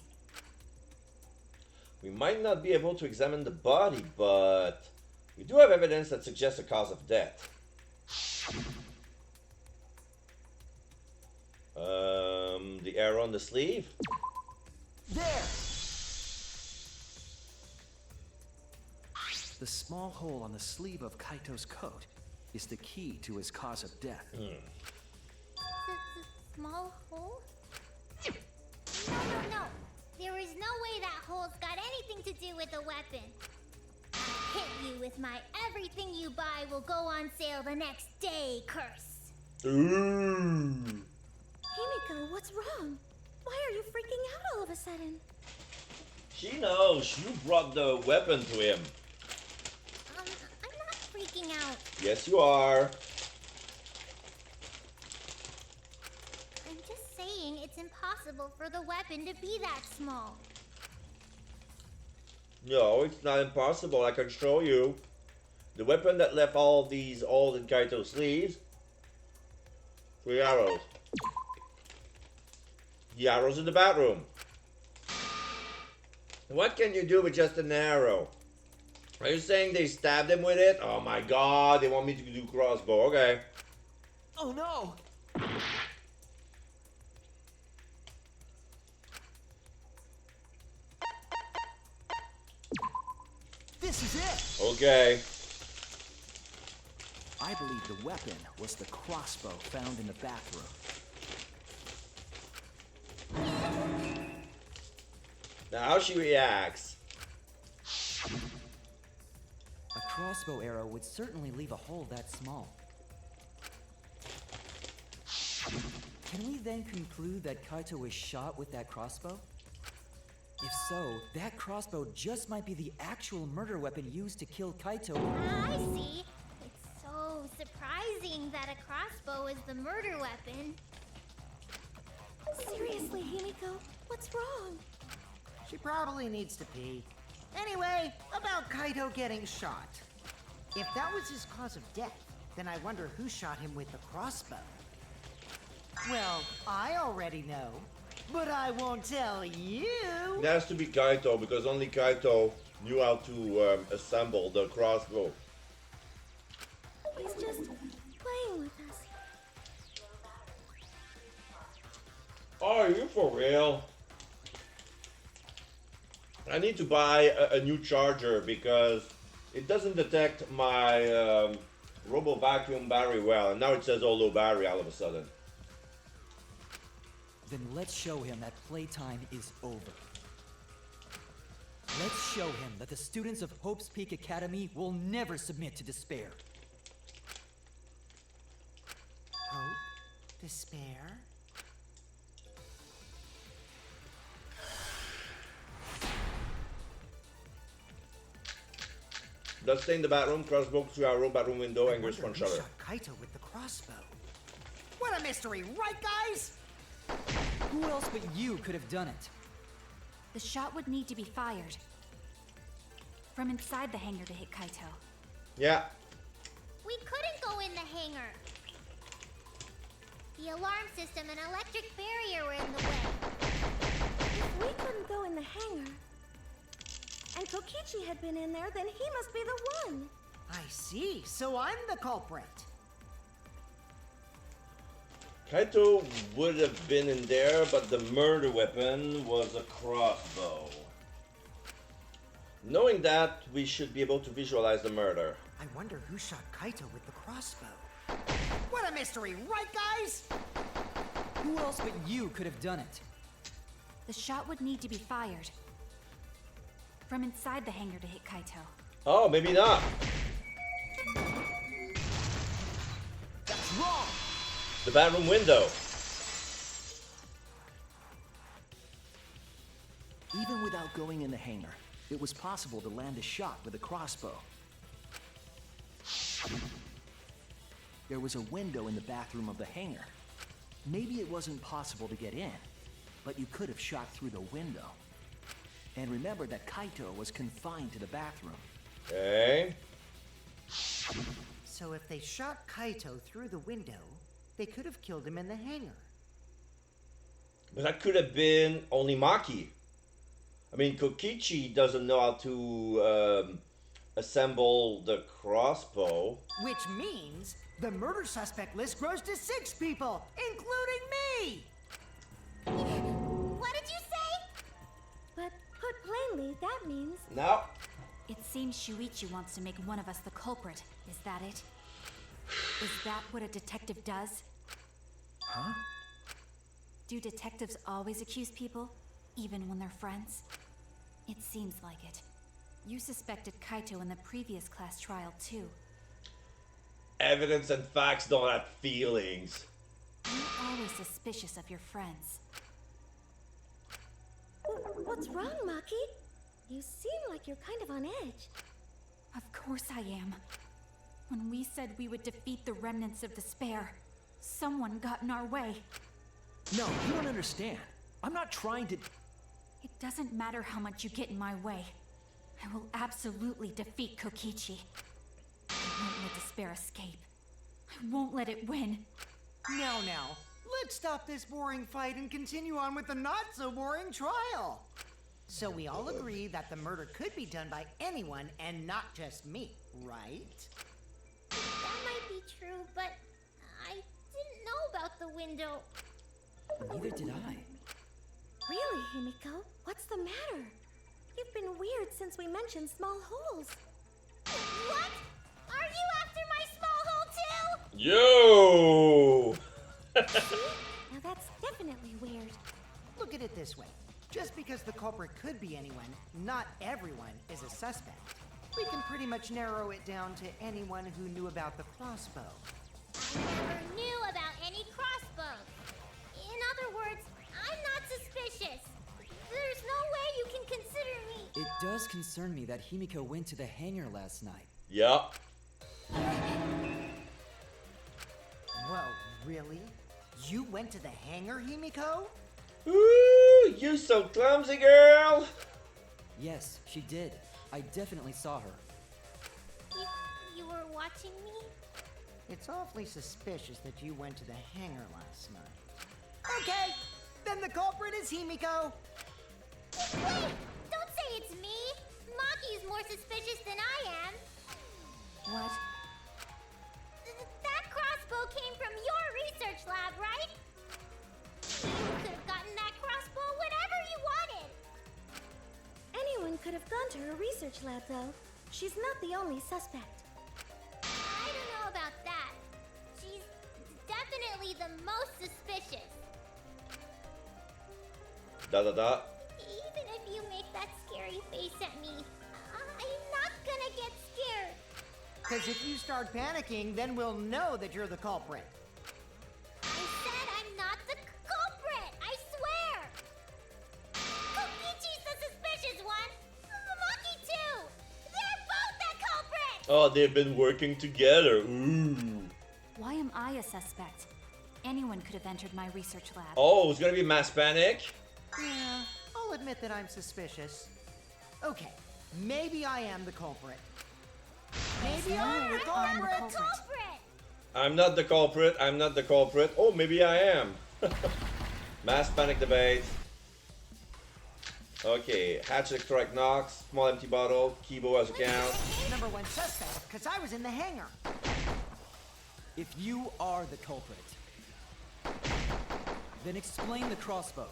We might not be able to examine the body, but we do have evidence that suggests a cause of death. The arrow on the sleeve? There! The small hole on the sleeve of Kaito's coat is the key to his cause of death. The small hole? No. There is no way that hole's got anything to do with the weapon. I'll hit you with my everything you buy will go on sale the next day curse. Ooh. Himiko, what's wrong? Why are you freaking out all of a sudden? She knows you brought the weapon to him. I'm not freaking out. Yes, you are. I'm just saying it's impossible for the weapon to be that small. No, it's not impossible. I can show you. The weapon that left all these holes in Kaito's sleeves. 3 arrows. The arrows in the bathroom. What can you do with just an arrow? Are you saying they stabbed him with it? Oh my god, they want me to do crossbow. Okay. Oh no! This is it! Okay. I believe the weapon was the crossbow found in the bathroom. Now how she reacts. A crossbow arrow would certainly leave a hole that small. Can we then conclude that Kaito was shot with that crossbow? If so, that crossbow just might be the actual murder weapon used to kill Kaito. I see. It's so surprising that a crossbow is the murder weapon. Seriously, Himiko, what's wrong? She probably needs to pee. Anyway, about Kaito getting shot. If that was his cause of death, then I wonder who shot him with the crossbow. Well, I already know, but I won't tell you. It has to be Kaito because only Kaito knew how to assemble the crossbow. He's just playing with us. Are you for real? I need to buy a new charger because it doesn't detect my Robo Vacuum battery well, and now it says low battery all of a sudden. Then let's show him that playtime is over. Let's show him that the students of Hope's Peak Academy will never submit to despair. Hope? Despair? Let's stay in the bathroom, crossbow through our room, bathroom window, and goes front Who shutter. shot Kaito with the crossbow? What a mystery, right guys? Who else but you could have done it? The shot would need to be fired from inside the hangar to hit Kaito. Yeah. We couldn't go in the hangar. The alarm system and electric barrier were in the way. If we couldn't go in the hangar, and Kokichi had been in there, then he must be the one. I see, so I'm the culprit. Kaito would have been in there, but the murder weapon was a crossbow. Knowing that, we should be able to visualize the murder. I wonder who shot Kaito with the crossbow. What a mystery, right guys? Who else but you could have done it? The shot would need to be fired from inside the hangar to hit Kaito. Oh, maybe not. That's wrong! The bathroom window. Even without going in the hangar, it was possible to land a shot with a crossbow. There was a window in the bathroom of the hangar. Maybe it wasn't possible to get in, but you could have shot through the window. And remember that Kaito was confined to the bathroom. Okay. So if they shot Kaito through the window, they could have killed him in the hangar. But that could have been only Maki. I mean, Kokichi doesn't know how to assemble the crossbow. Which means the murder suspect list grows to 6 people, including me! What did you say? But put plainly, that means No. It seems Shuichi wants to make one of us the culprit. Is that it? Is that what a detective does? Huh? Do detectives always accuse people, even when they're friends? It seems like it. You suspected Kaito in the previous class trial, too. Evidence and facts don't have feelings. You're always suspicious of your friends. What's wrong, Maki? You seem like you're kind of on edge. Of course I am. When we said we would defeat the remnants of despair, someone got in our way. No, you don't understand. I'm not trying to... It doesn't matter how much you get in my way. I will absolutely defeat Kokichi. I won't let despair escape. I won't let it win. Now, let's stop this boring fight and continue on with the not-so-boring trial. So we all agree that the murder could be done by anyone and not just me, right? That might be true, but I didn't know about the window. Neither did I. Really, Himiko? What's the matter? You've been weird since we mentioned small holes. What? Are you after my small hole too? Yo! Now that's definitely weird. Look at it this way. Just because the culprit could be anyone, not everyone is a suspect. We can pretty much narrow it down to anyone who knew about the crossbow. I never knew about any crossbows. In other words, I'm not suspicious. There's no way you can consider me. It does concern me that Himiko went to the hangar last night. Yup. Whoa, really? You went to the hangar, Himiko? Ooh, you so clumsy, girl. Yes, she did. I definitely saw her. You were watching me? It's awfully suspicious that you went to the hangar last night. Okay, then the culprit is Himiko. Wait! Don't say it's me! Maki's more suspicious than I am. What? That crossbow came from your research lab, right? You could have gotten that crossbow whenever you wanted. Anyone could have gone to her research lab, though. She's not the only suspect. I don't know about that. She's definitely the most suspicious. Da da da. Even if you make that scary face at me, I'm not gonna get scared. Because if you start panicking, then we'll know that you're the culprit. I said I'm not the culprit! I swear! Kokichi's the suspicious one! Maki too! They're both the culprit! Oh, they've been working together. Ooh. Why am I a suspect? Anyone could have entered my research lab. Oh, it's gonna be mass panic. Yeah, I'll admit that I'm suspicious. Okay, maybe I am the culprit. Maybe I'm the I'm culprit. the culprit! I'm not the culprit. I'm not the culprit. Oh, maybe I am. Mass panic debate. Okay, hatchet strike knocks. Small empty bottle. Kibo as a count. Number one suspect, because I was in the hangar. If you are the culprit, then explain the crossbow.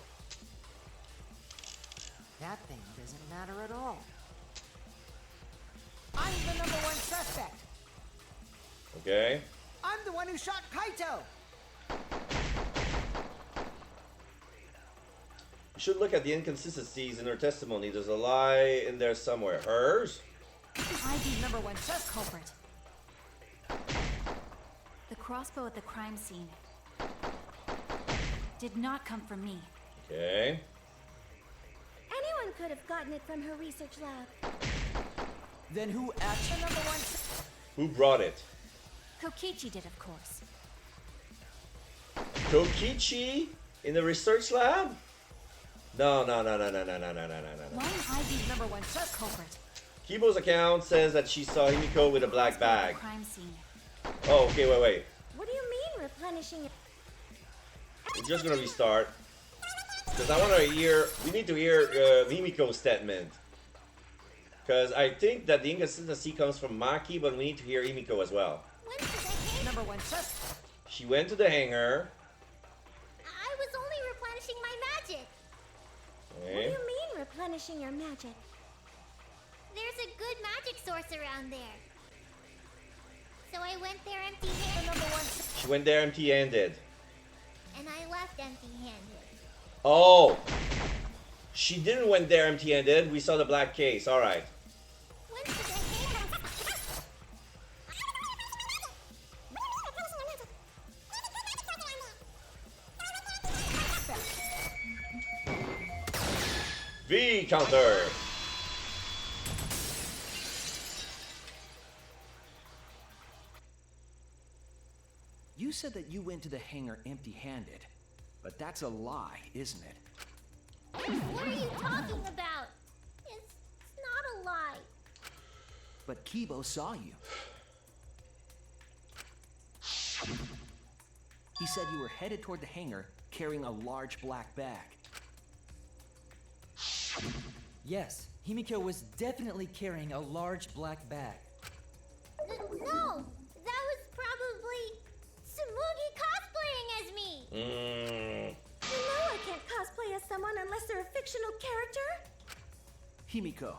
That thing doesn't matter at all. I'm the number one suspect. Okay. I'm the one who shot Kaito. You should look at the inconsistencies in her testimony. There's a lie in there somewhere. Hers? I'd be number one culprit. The crossbow at the crime scene did not come from me. Okay. Anyone could have gotten it from her research lab. Then who actually... The number one. Who brought it? Kokichi did, of course. Kokichi? In the research lab? No. Why am I the number one culprit? Kibo's account says that she saw Himiko with a black bag. Crime scene. Oh, okay, wait. What do you mean replenishing it? We're just gonna restart. Because I want to hear, we need to hear Himiko's statement. Because I think that the inconsistency comes from Maki, but we need to hear Himiko as well. When did I Number one suspect. She went to the hangar. I was only replenishing my magic. What do Okay. you mean replenishing your magic? There's a good magic source around there. So I went there empty-handed. She went there empty-handed. And I left empty-handed. Oh! She didn't went there empty-handed. We saw the black case. Alright. When did I hang? V counter! You said that you went to the hangar empty-handed, but that's a lie, isn't it? What are you talking about? It's not a lie. But Kibo saw you. He said you were headed toward the hangar carrying a large black bag. Yes, Himiko was definitely carrying a large black bag. No! That was probably Tsumugi cosplaying as me! Mm. You know I can't cosplay as someone unless they're a fictional character. Himiko.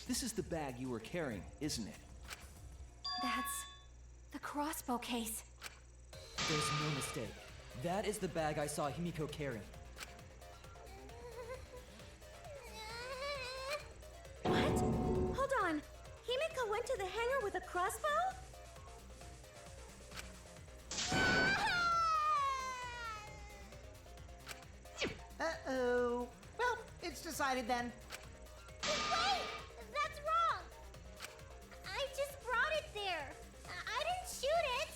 This is the bag you were carrying, isn't it? That's the crossbow case. There's no mistake. That is the bag I saw Himiko carrying. What? Hold on. Himiko went to the hangar with a crossbow? Uh-oh. Well, it's decided then. Wait! That's wrong! I just brought it there. I didn't shoot it.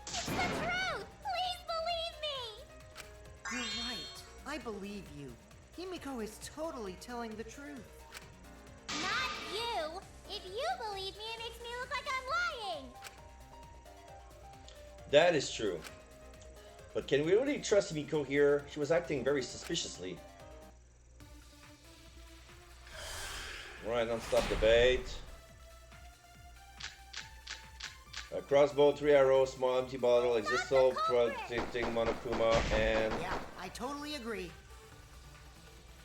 It's the truth! Please believe me! You're right. I believe you. Himiko is totally telling the truth. Not you! If you believe me, it makes me look like I'm lying! That is true. But can we really trust Himiko here? She was acting very suspiciously. Right, non-stop debate. A crossbow, 3 arrows, small empty bottle, existal, protecting Monokuma, and... Yeah, I totally agree.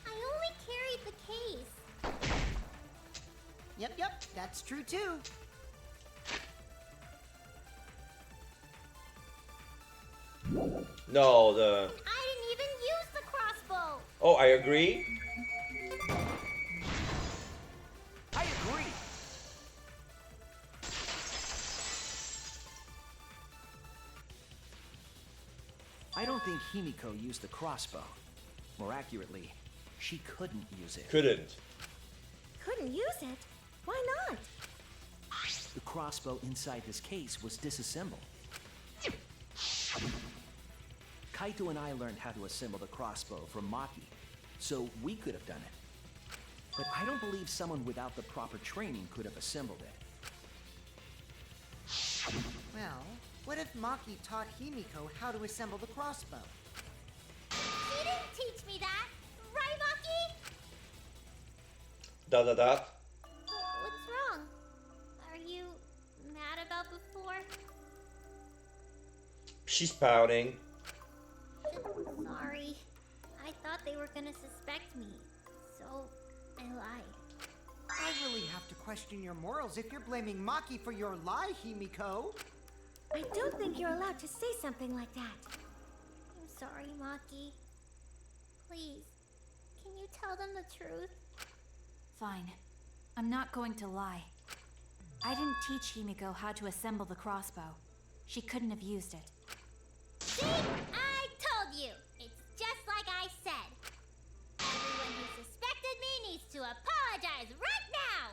I only carried the case. Yep, that's true too. No, I didn't even use the crossbow! Oh, I agree. I agree! I don't think Himiko used the crossbow. More accurately, she couldn't use it. Couldn't. Couldn't use it? Why not? The crossbow inside this case was disassembled. Kaito and I learned how to assemble the crossbow from Maki, so we could have done it. But I don't believe someone without the proper training could have assembled it. Well, what if Maki taught Himiko how to assemble the crossbow? She didn't teach me that! Right, Maki? Dot. What's wrong? Are you mad about before? She's pouting. Sorry. I thought they were gonna suspect me, so I lied. I really have to question your morals if you're blaming Maki for your lie, Himiko. I don't think you're allowed to say something like that. I'm sorry, Maki. Please, can you tell them the truth? Fine. I'm not going to lie. I didn't teach Himiko how to assemble the crossbow. She couldn't have used it. See? I told you! It's just like I said. Everyone who suspected me needs to apologize right now!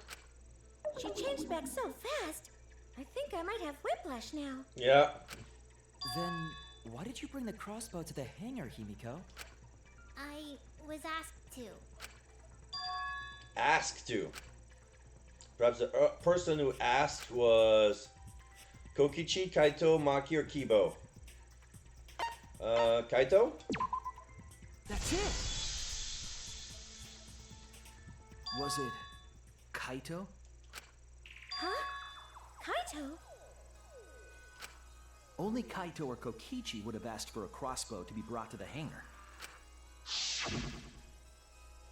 She changed back so fast. I think I might have whiplash now. Yeah. Then, why did you bring the crossbow to the hangar, Himiko? I was asked to. Asked to. Perhaps the person who asked was Kokichi, Kaito, Maki, or Kibo. Kaito? That's it! Was it Kaito? Huh? Kaito? Only Kaito or Kokichi would have asked for a crossbow to be brought to the hangar.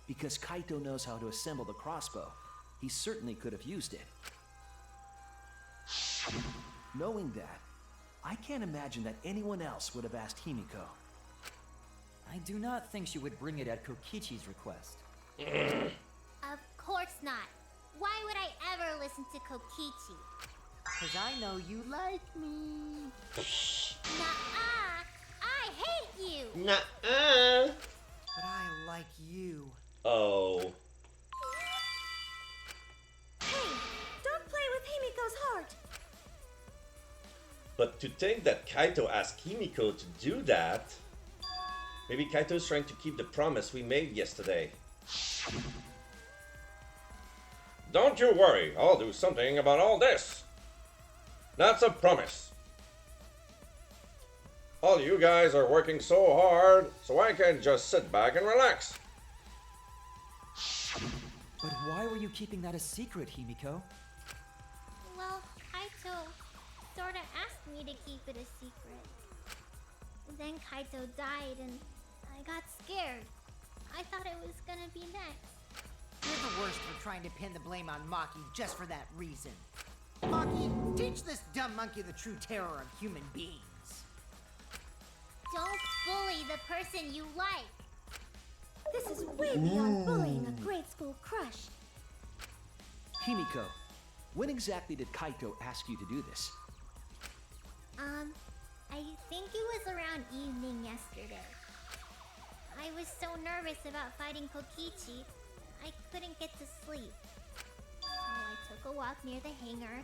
Because Kaito knows how to assemble the crossbow, he certainly could have used it. Knowing that, I can't imagine that anyone else would have asked Himiko. I do not think she would bring it at Kokichi's request. Of course not. Why would I ever listen to Kokichi? Cause I know you like me. Nuh-uh! I hate you! Nuh-uh. But I like you. Oh. Hey, don't play with Himiko's heart. But to think that Kaito asked Himiko to do that... Maybe Kaito's trying to keep the promise we made yesterday. Don't you worry, I'll do something about all this. That's a promise. All you guys are working so hard, so I can just sit back and relax. But why were you keeping that a secret, Himiko? Well, Kaito sorta asked me to keep it a secret. Then Kaito died and I got scared. I thought it was gonna be next. You're the worst for trying to pin the blame on Maki just for that reason. Maki, teach this dumb monkey the true terror of human beings. Don't bully the person you like. This is way beyond bullying a grade school crush. Himiko, when exactly did Kaito ask you to do this? I think it was around evening yesterday. I was so nervous about fighting Kokichi, I couldn't get to sleep. So I took a walk near the hangar,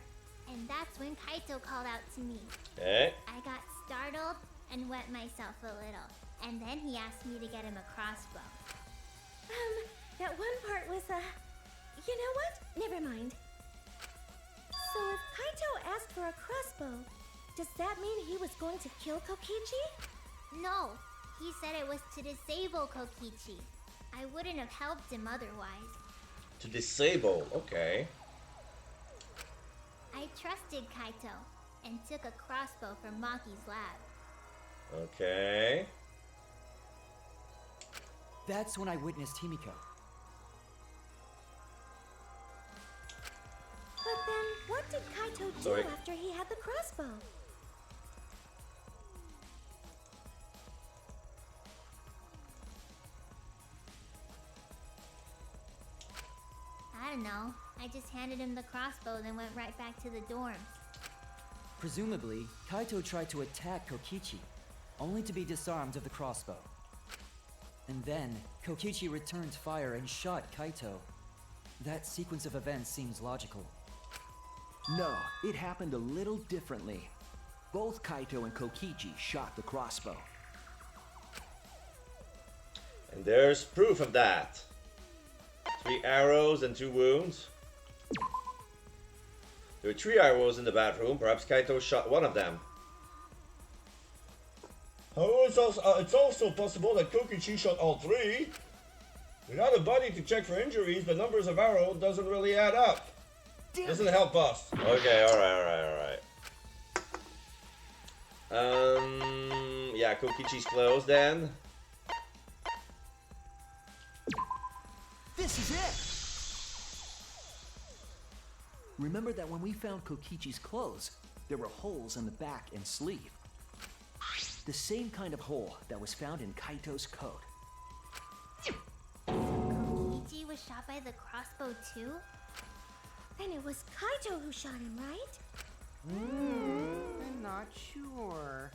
and that's when Kaito called out to me. Okay. I got startled and wet myself a little, and then he asked me to get him a crossbow. That one part was, you know what? Never mind. So if Kaito asked for a crossbow, does that mean he was going to kill Kokichi? No, he said it was to disable Kokichi. I wouldn't have helped him otherwise. To disable, okay. I trusted Kaito and took a crossbow from Maki's lab. Okay. That's when I witnessed Himiko. But then, what did Kaito do Sorry. after he had the crossbow? I don't know. I just handed him the crossbow, then went right back to the dorms. Presumably, Kaito tried to attack Kokichi, only to be disarmed of the crossbow. And then, Kokichi returned fire and shot Kaito. That sequence of events seems logical. No, it happened a little differently. Both Kaito and Kokichi shot the crossbow. And there's proof of that. 3 arrows and 2 wounds. There were 3 arrows in the bathroom. Perhaps Kaito shot one of them. Oh, it's also possible that Kokichi shot all 3. Without a body to check for injuries, the numbers of arrows doesn't really add up. Doesn't help us. Okay, alright. Yeah, Kokichi's close then. This is it! Remember that when we found Kokichi's clothes, there were holes in the back and sleeve. The same kind of hole that was found in Kaito's coat. Kokichi was shot by the crossbow too? Then it was Kaito who shot him, right? I'm not sure.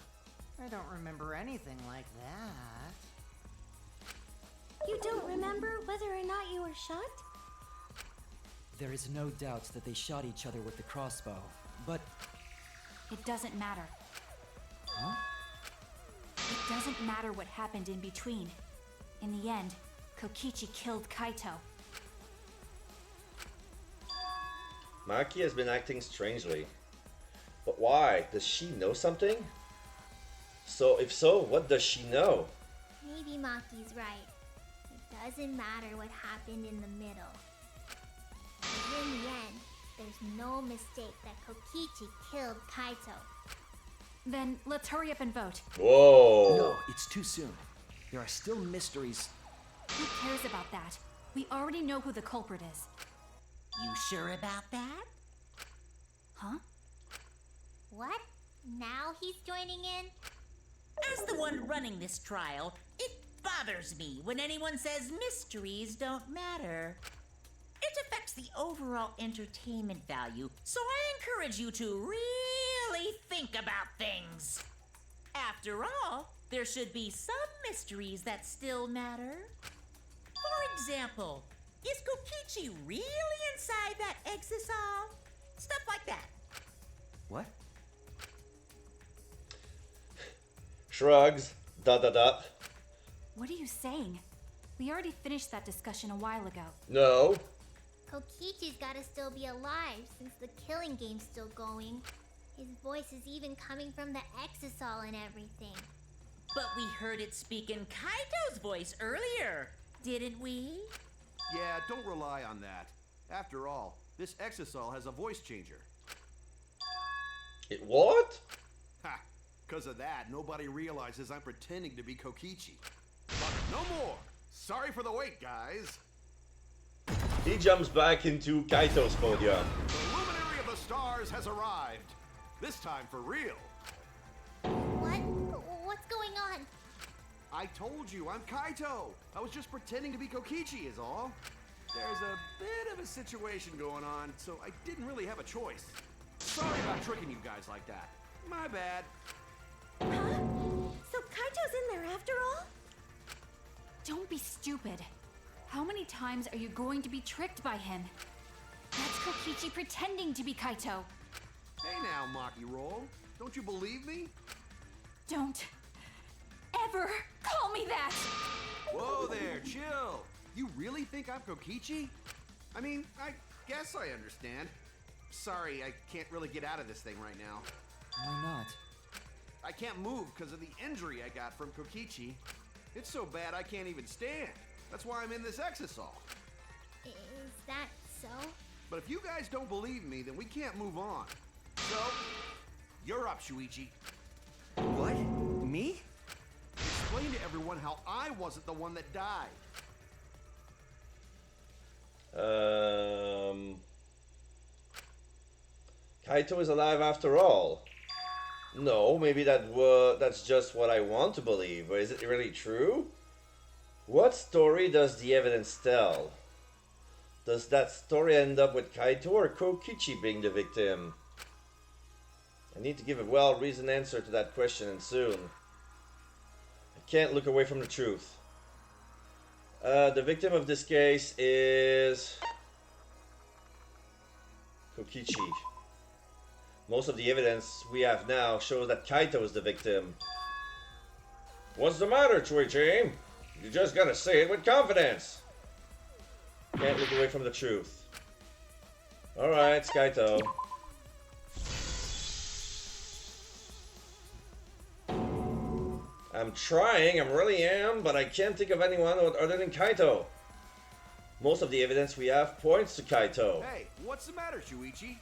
I don't remember anything like that. You don't remember whether or not you were shot? There is no doubt that they shot each other with the crossbow, but... It doesn't matter. Huh? It doesn't matter what happened in between. In the end, Kokichi killed Kaito. Maki has been acting strangely. But why? Does she know something? So, if so, what does she know? Maybe Maki's right. It doesn't matter what happened in the middle. But in the end, there's no mistake that Kokichi killed Kaito. Then let's hurry up and vote. Whoa! No, it's too soon. There are still mysteries. Who cares about that? We already know who the culprit is. You sure about that? Huh? What? Now he's joining in? As the one running this trial, it bothers me when anyone says mysteries don't matter. It affects the overall entertainment value, so I encourage you to really think about things. After all, there should be some mysteries that still matter. For example, is Kokichi really inside that exisal? Stuff like that. What? Shrugs. ... What are you saying? We already finished that discussion a while ago. No. Kokichi's gotta still be alive since the killing game's still going. His voice is even coming from the exisal and everything. But we heard it speak in Kaito's voice earlier, didn't we? Yeah, don't rely on that. After all, this exisal has a voice changer. It what? Ha! Because of that, nobody realizes I'm pretending to be Kokichi. But no more! Sorry for the wait, guys. He jumps back into Kaito's podium. The luminary of the stars has arrived. This time for real. What? What's going on? I told you, I'm Kaito. I was just pretending to be Kokichi is all. There's a bit of a situation going on, so I didn't really have a choice. Sorry about tricking you guys like that. My bad. Huh? So Kaito's in there after all? Don't be stupid. How many times are you going to be tricked by him? That's Kokichi pretending to be Kaito. Hey now, Maki Roll. Don't you believe me? Don't ever call me that! Whoa there, chill. You really think I'm Kokichi? I mean, I guess I understand. Sorry, I can't really get out of this thing right now. Why not? I can't move because of the injury I got from Kokichi. It's so bad I can't even stand. That's why I'm in this exisal. Is that so? But if you guys don't believe me, then we can't move on. So, you're up, Shuichi. What? Me? Explain to everyone how I wasn't the one that died. Kaito is alive after all. No, maybe that's just what I want to believe, but is it really true? What story does the evidence tell? Does that story end up with Kaito or Kokichi being the victim? I need to give a well-reasoned answer to that question, and soon. I can't look away from the truth. The victim of this case is Kokichi. Most of the evidence we have now shows that Kaito is the victim. What's the matter, Chuichi? You just gotta say it with confidence. Can't look away from the truth. Alright, it's Kaito. I'm trying, I really am, but I can't think of anyone other than Kaito. Most of the evidence we have points to Kaito. Hey, what's the matter, Shuichi?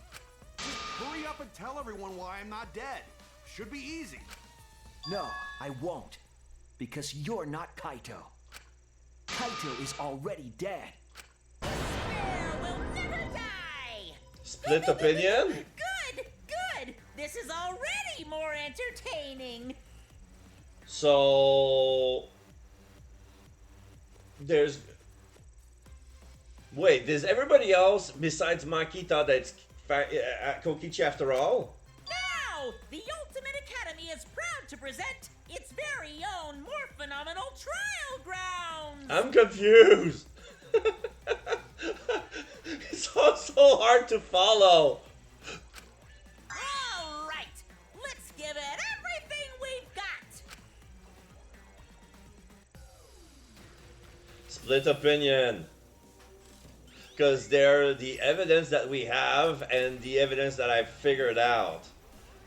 Just hurry up and tell everyone why I'm not dead. Should be easy. No, I won't. Because you're not Kaito. Kaito is already dead. Spare will never die! Split opinion? Good, good! This is already more entertaining! So... There's... Wait, does everybody else besides Maki thought that it's Kokichi after all? Now, the Ultimate Academy is proud to present its very own more phenomenal trial grounds! I'm confused! It's all so hard to follow! Alright, let's give it everything we've got! Split opinion. Because they're the evidence that we have and the evidence that I've figured out.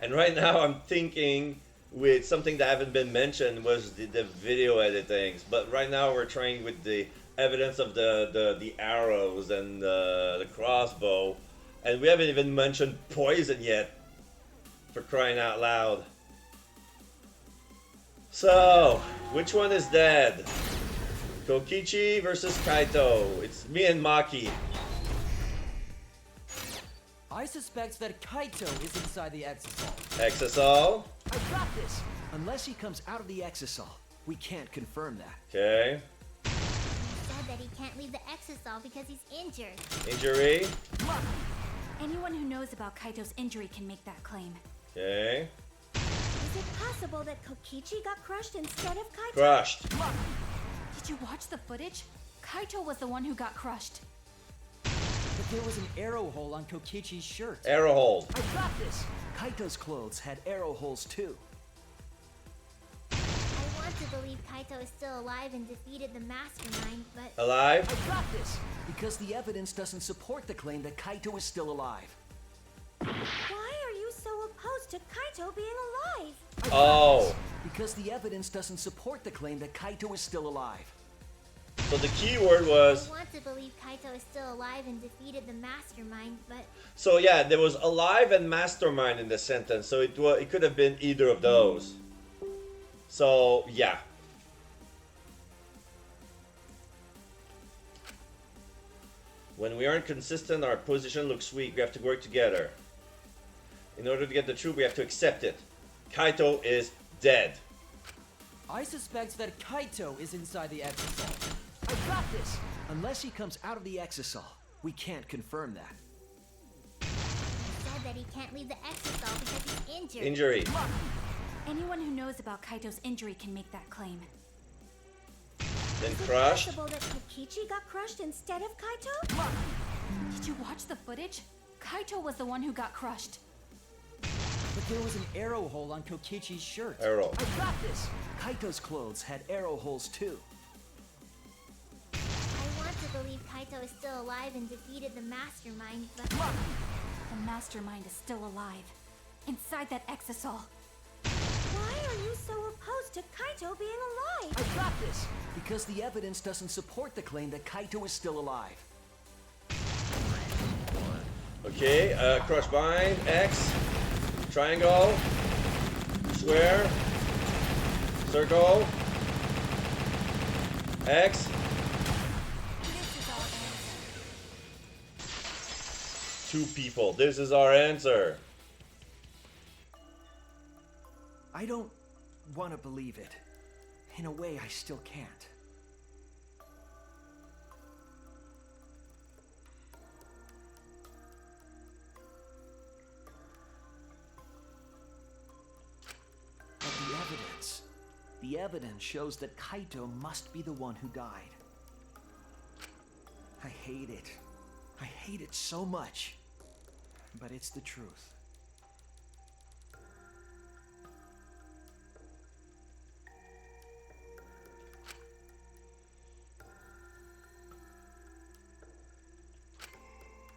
And right now I'm thinking with something that haven't been mentioned was the video editings. But right now we're trying with the evidence of the arrows and the crossbow. And we haven't even mentioned poison yet. For crying out loud. So, which one is dead? Kokichi versus Kaito. It's me and Maki. I suspect that Kaito is inside the exisal. Exisal. I got this! Unless he comes out of the exisal, we can't confirm that. Okay. He said that he can't leave the exisal because he's injured. Injury. Anyone who knows about Kaito's injury can make that claim. Okay. Is it possible that Kokichi got crushed instead of Kaito? Crushed. Did you watch the footage? Kaito was the one who got crushed. But there was an arrow hole on Kokichi's shirt. Arrow hole. I got this! Kaito's clothes had arrow holes too. I want to believe Kaito is still alive and defeated the mastermind, but Alive. I got this! Because the evidence doesn't support the claim that Kaito is still alive. Why are you so opposed to Kaito being alive? I got Oh. this, because the evidence doesn't support the claim that Kaito is still alive. So the key word was... I want to believe Kaito is still alive and defeated the mastermind, but So yeah, there was alive and mastermind in the sentence. So it could have been either of those. So yeah. When we aren't consistent, our position looks weak. We have to work together. In order to get the truth, we have to accept it. Kaito is dead. I suspect that Kaito is inside the exisal. I got this! Unless he comes out of the exisal, we can't confirm that. He said that he can't leave the exisal because he's injured. Injury. Anyone who knows about Kaito's injury can make that claim. Then Is it crushed. possible that Kokichi got crushed instead of Kaito? Did you watch the footage? Kaito was the one who got crushed. But there was an arrow hole on Kokichi's shirt. Arrow. I got this! Kaito's clothes had arrow holes too. I want to believe Kaito is still alive and defeated the mastermind, but The mastermind is still alive. Inside that exisal. Why are you so opposed to Kaito being alive? I got this! Because the evidence doesn't support the claim that Kaito is still alive. Okay, crush bind, X, triangle, square, circle, X. Two people. This is our answer. I don't want to believe it. In a way, I still can't. But the evidence shows that Kaito must be the one who died. I hate it. I hate it so much. But it's the truth.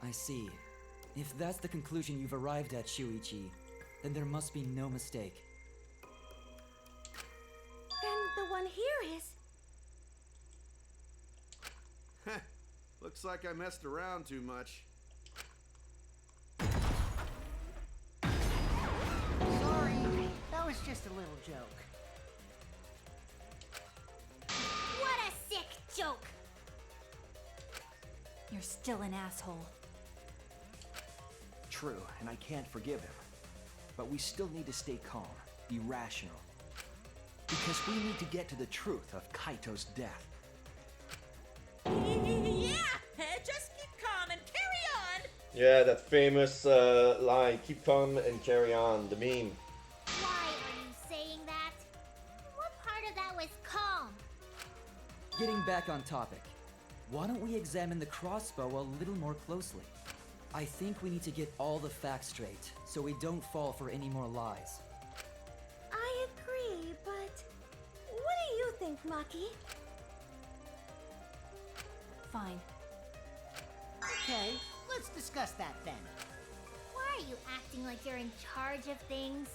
I see. If that's the conclusion you've arrived at, Shuichi, then there must be no mistake. Then the one here is... Heh, looks like I messed around too much. Sorry, that was just a little joke. what a sick joke! You're still an asshole. True, and I can't forgive him. But we still need to stay calm, be rational. Because we need to get to the truth of Kaito's death. Yeah, just keep calm and carry on. Yeah, that famous line, keep calm and carry on, the meme. Why are you saying that? What part of that was calm? Getting back on topic, why don't we examine the crossbow a little more closely? I think we need to get all the facts straight, so we don't fall for any more lies. I agree, but... What do you think, Maki? Fine. Okay, let's discuss that then. Why are you acting like you're in charge of things?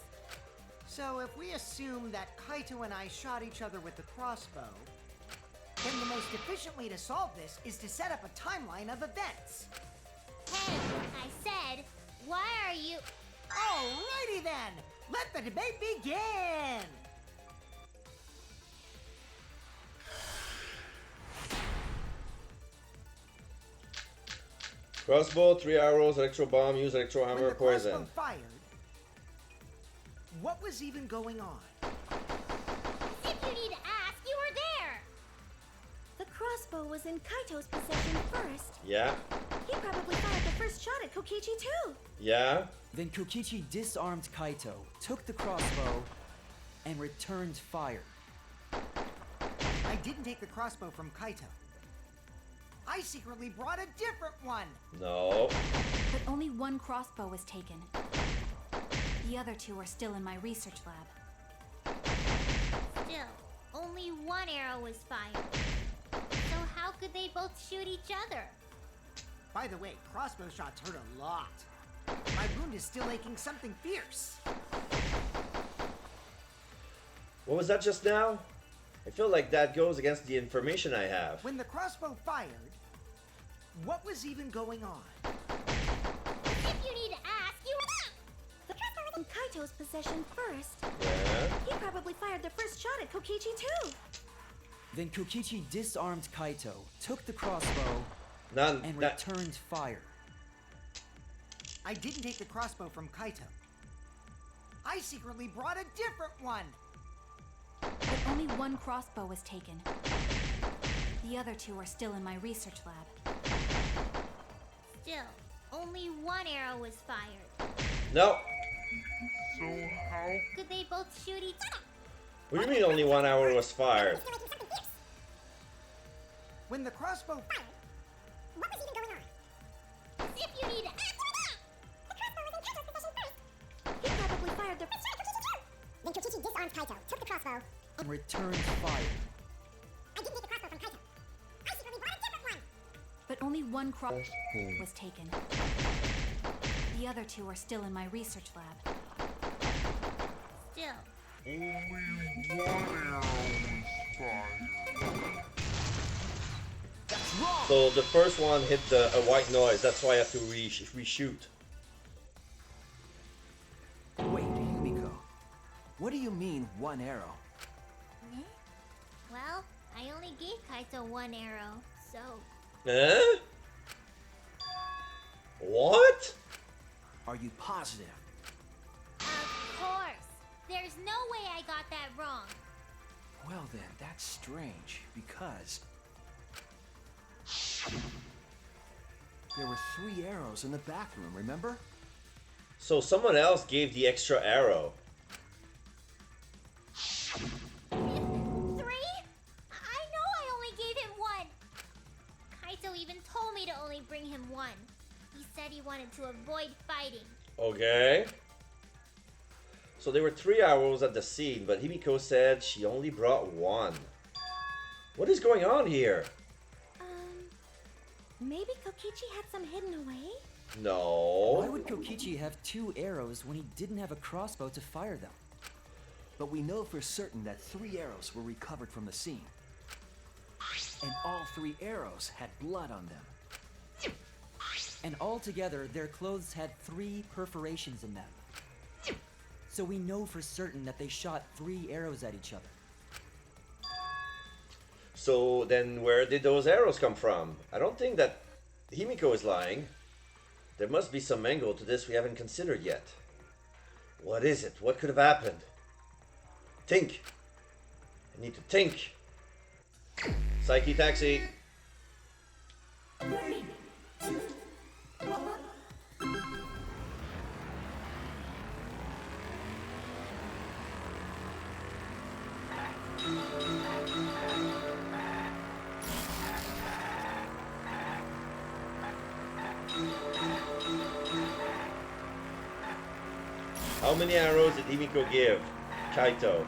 So if we assume that Kaito and I shot each other with the crossbow, then the most efficient way to solve this is to set up a timeline of events. Hey, I said, why are you... Alrighty then! Let the debate begin! Crossbow, 3 arrows, electro bomb, use electro When hammer, the crossbow poison. fired, what was even going on? If you need to ask, you were there! The crossbow was in Kaito's possession first. Yeah, He probably fired the first shot at Kokichi too. yeah. Then Kokichi disarmed Kaito, took the crossbow, and returned fire. I didn't take the crossbow from Kaito. I secretly brought a different one! No. But only one crossbow was taken. The other two are still in my research lab. Still, only one arrow was fired. So how could they both shoot each other? By the way, crossbow shots hurt a lot. My wound is still aching something fierce. What was that just now? I feel like that goes against the information I have. When the crossbow fired, what was even going on? If you need to ask, you were... The crossbow was in Kaito's possession first. Yeah. He probably fired the first shot at Kokichi too. Then Kokichi disarmed Kaito, took the crossbow, None. and That, returns fire. I didn't take the crossbow from Kaito. I secretly brought a different one. But only one crossbow was taken. The other two are still in my research lab. Still, only one arrow was fired. no. So how Could they both shoot each other? What do you mean only 1 arrow was fired? When the crossbow fired, What was even going on? As if you need to. The crossbow was in Kaito's possession first. He probably fired the. Then Kokichi disarmed Kaito, took the crossbow. And returns fire. I didn't take the crossbow from Kaito. I secretly brought a different one. But only one crossbow was taken. The other two are still in my research lab. Still, only one arrow was fired? That's wrong! So the first one hit a white noise. That's why I have to reshoot. Wait, Yumiko. What do you mean, one arrow? well, I only gave Kaito one arrow, so Eh? What? Are you positive? of course. There's no way I got that wrong. Well then, that's strange, because... there were 3 arrows in the bathroom, remember? So someone else gave the extra arrow. 3? I know I only gave him one. Kaito even told me to only bring him one. He said he wanted to avoid fighting. Okay. So there were 3 arrows at the scene, but Himiko said she only brought 1. What is going on here? Maybe Kokichi had some hidden away? Why No. would Kokichi have 2 arrows when he didn't have a crossbow to fire them? But we know for certain that 3 arrows were recovered from the scene. And all 3 arrows had blood on them. And altogether, their clothes had 3 perforations in them. So we know for certain that they shot 3 arrows at each other. So then where did those arrows come from? I don't think that Himiko is lying. There must be some angle to this we haven't considered yet. What is it? What could have happened? Think. I need to think. Psyche taxi. How many arrows did Himiko give Kaito?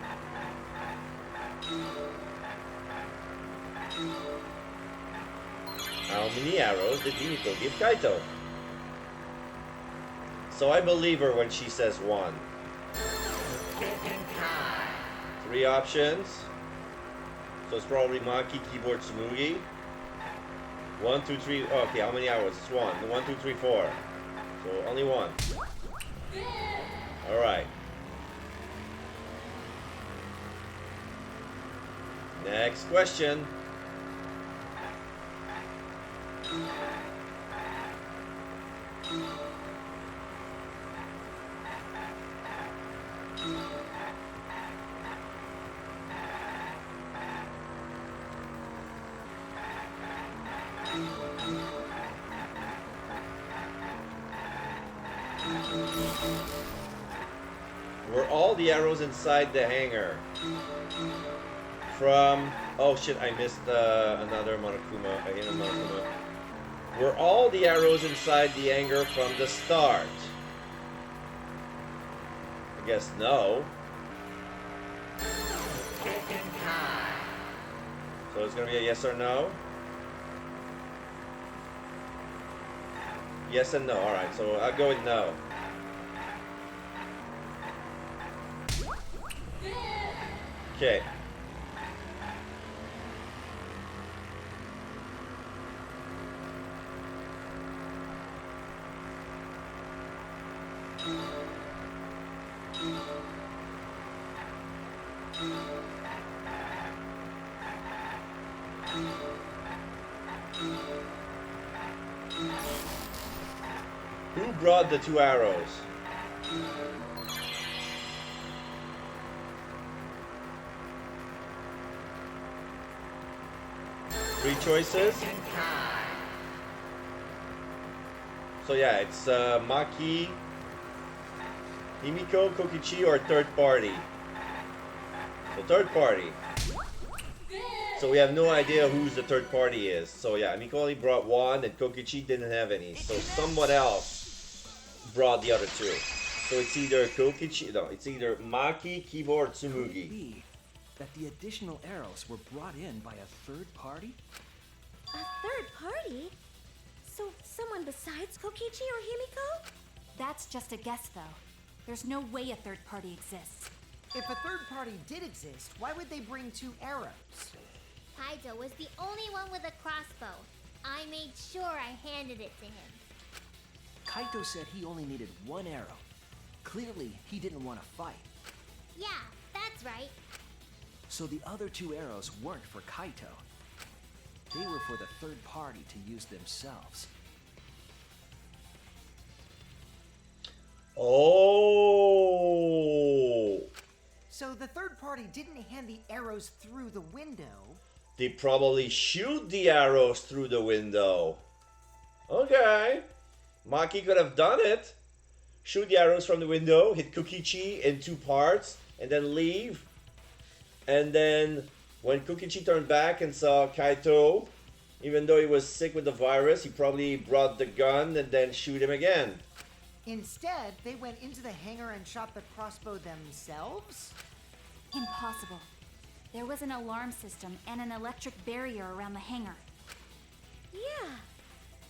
How many arrows did Himiko give Kaito? So I believe her when she says 1. 3 options. So it's probably Maki, Keyboard, Tsumugi. 1, 2, 3. Oh, okay, how many arrows? It's 1. 1, 2, 3, 4. So only 1. Alright. Next question. Were all the arrows inside the hangar? From... Oh shit, I missed another Monokuma. I hit a Monokuma. Were all the arrows inside the hangar from the start? I guess no. So it's gonna be a yes or no? Yes and no, alright, so I'll go with no. Okay. Who brought the 2 arrows? Three choices. So yeah, it's Maki, Himiko, Kokichi, or third party. So third party. So we have no idea who's the third party is. So yeah, Himiko only brought one and Kokichi didn't have any. So someone else brought the other 2. So it's either Kokichi, no, it's either Maki, Kibo, or Could it Tsumugi. be that the additional arrows were brought in by a third party? A third party? So someone besides Kokichi or Himiko? That's just a guess, though. There's no way a third party exists. If a third party did exist, why would they bring 2 arrows? Kaito was the only one with a crossbow. I made sure I handed it to him. Kaito said he only needed 1 arrow. Clearly, he didn't want to fight. Yeah, that's right. So the other 2 arrows weren't for Kaito. They were for the third party to use themselves. Oh! So the third party didn't hand the arrows through the window. They probably shoot the arrows through the window. Okay. Maki could have done it. Shoot the arrows from the window, hit Kokichi in 2 parts, and then leave. And then when Kokichi turned back and saw Kaito, even though he was sick with the virus, he probably brought the gun and then shoot him again. Instead, they went into the hangar and shot the crossbow themselves? Impossible. There was an alarm system and an electric barrier around the hangar. Yeah.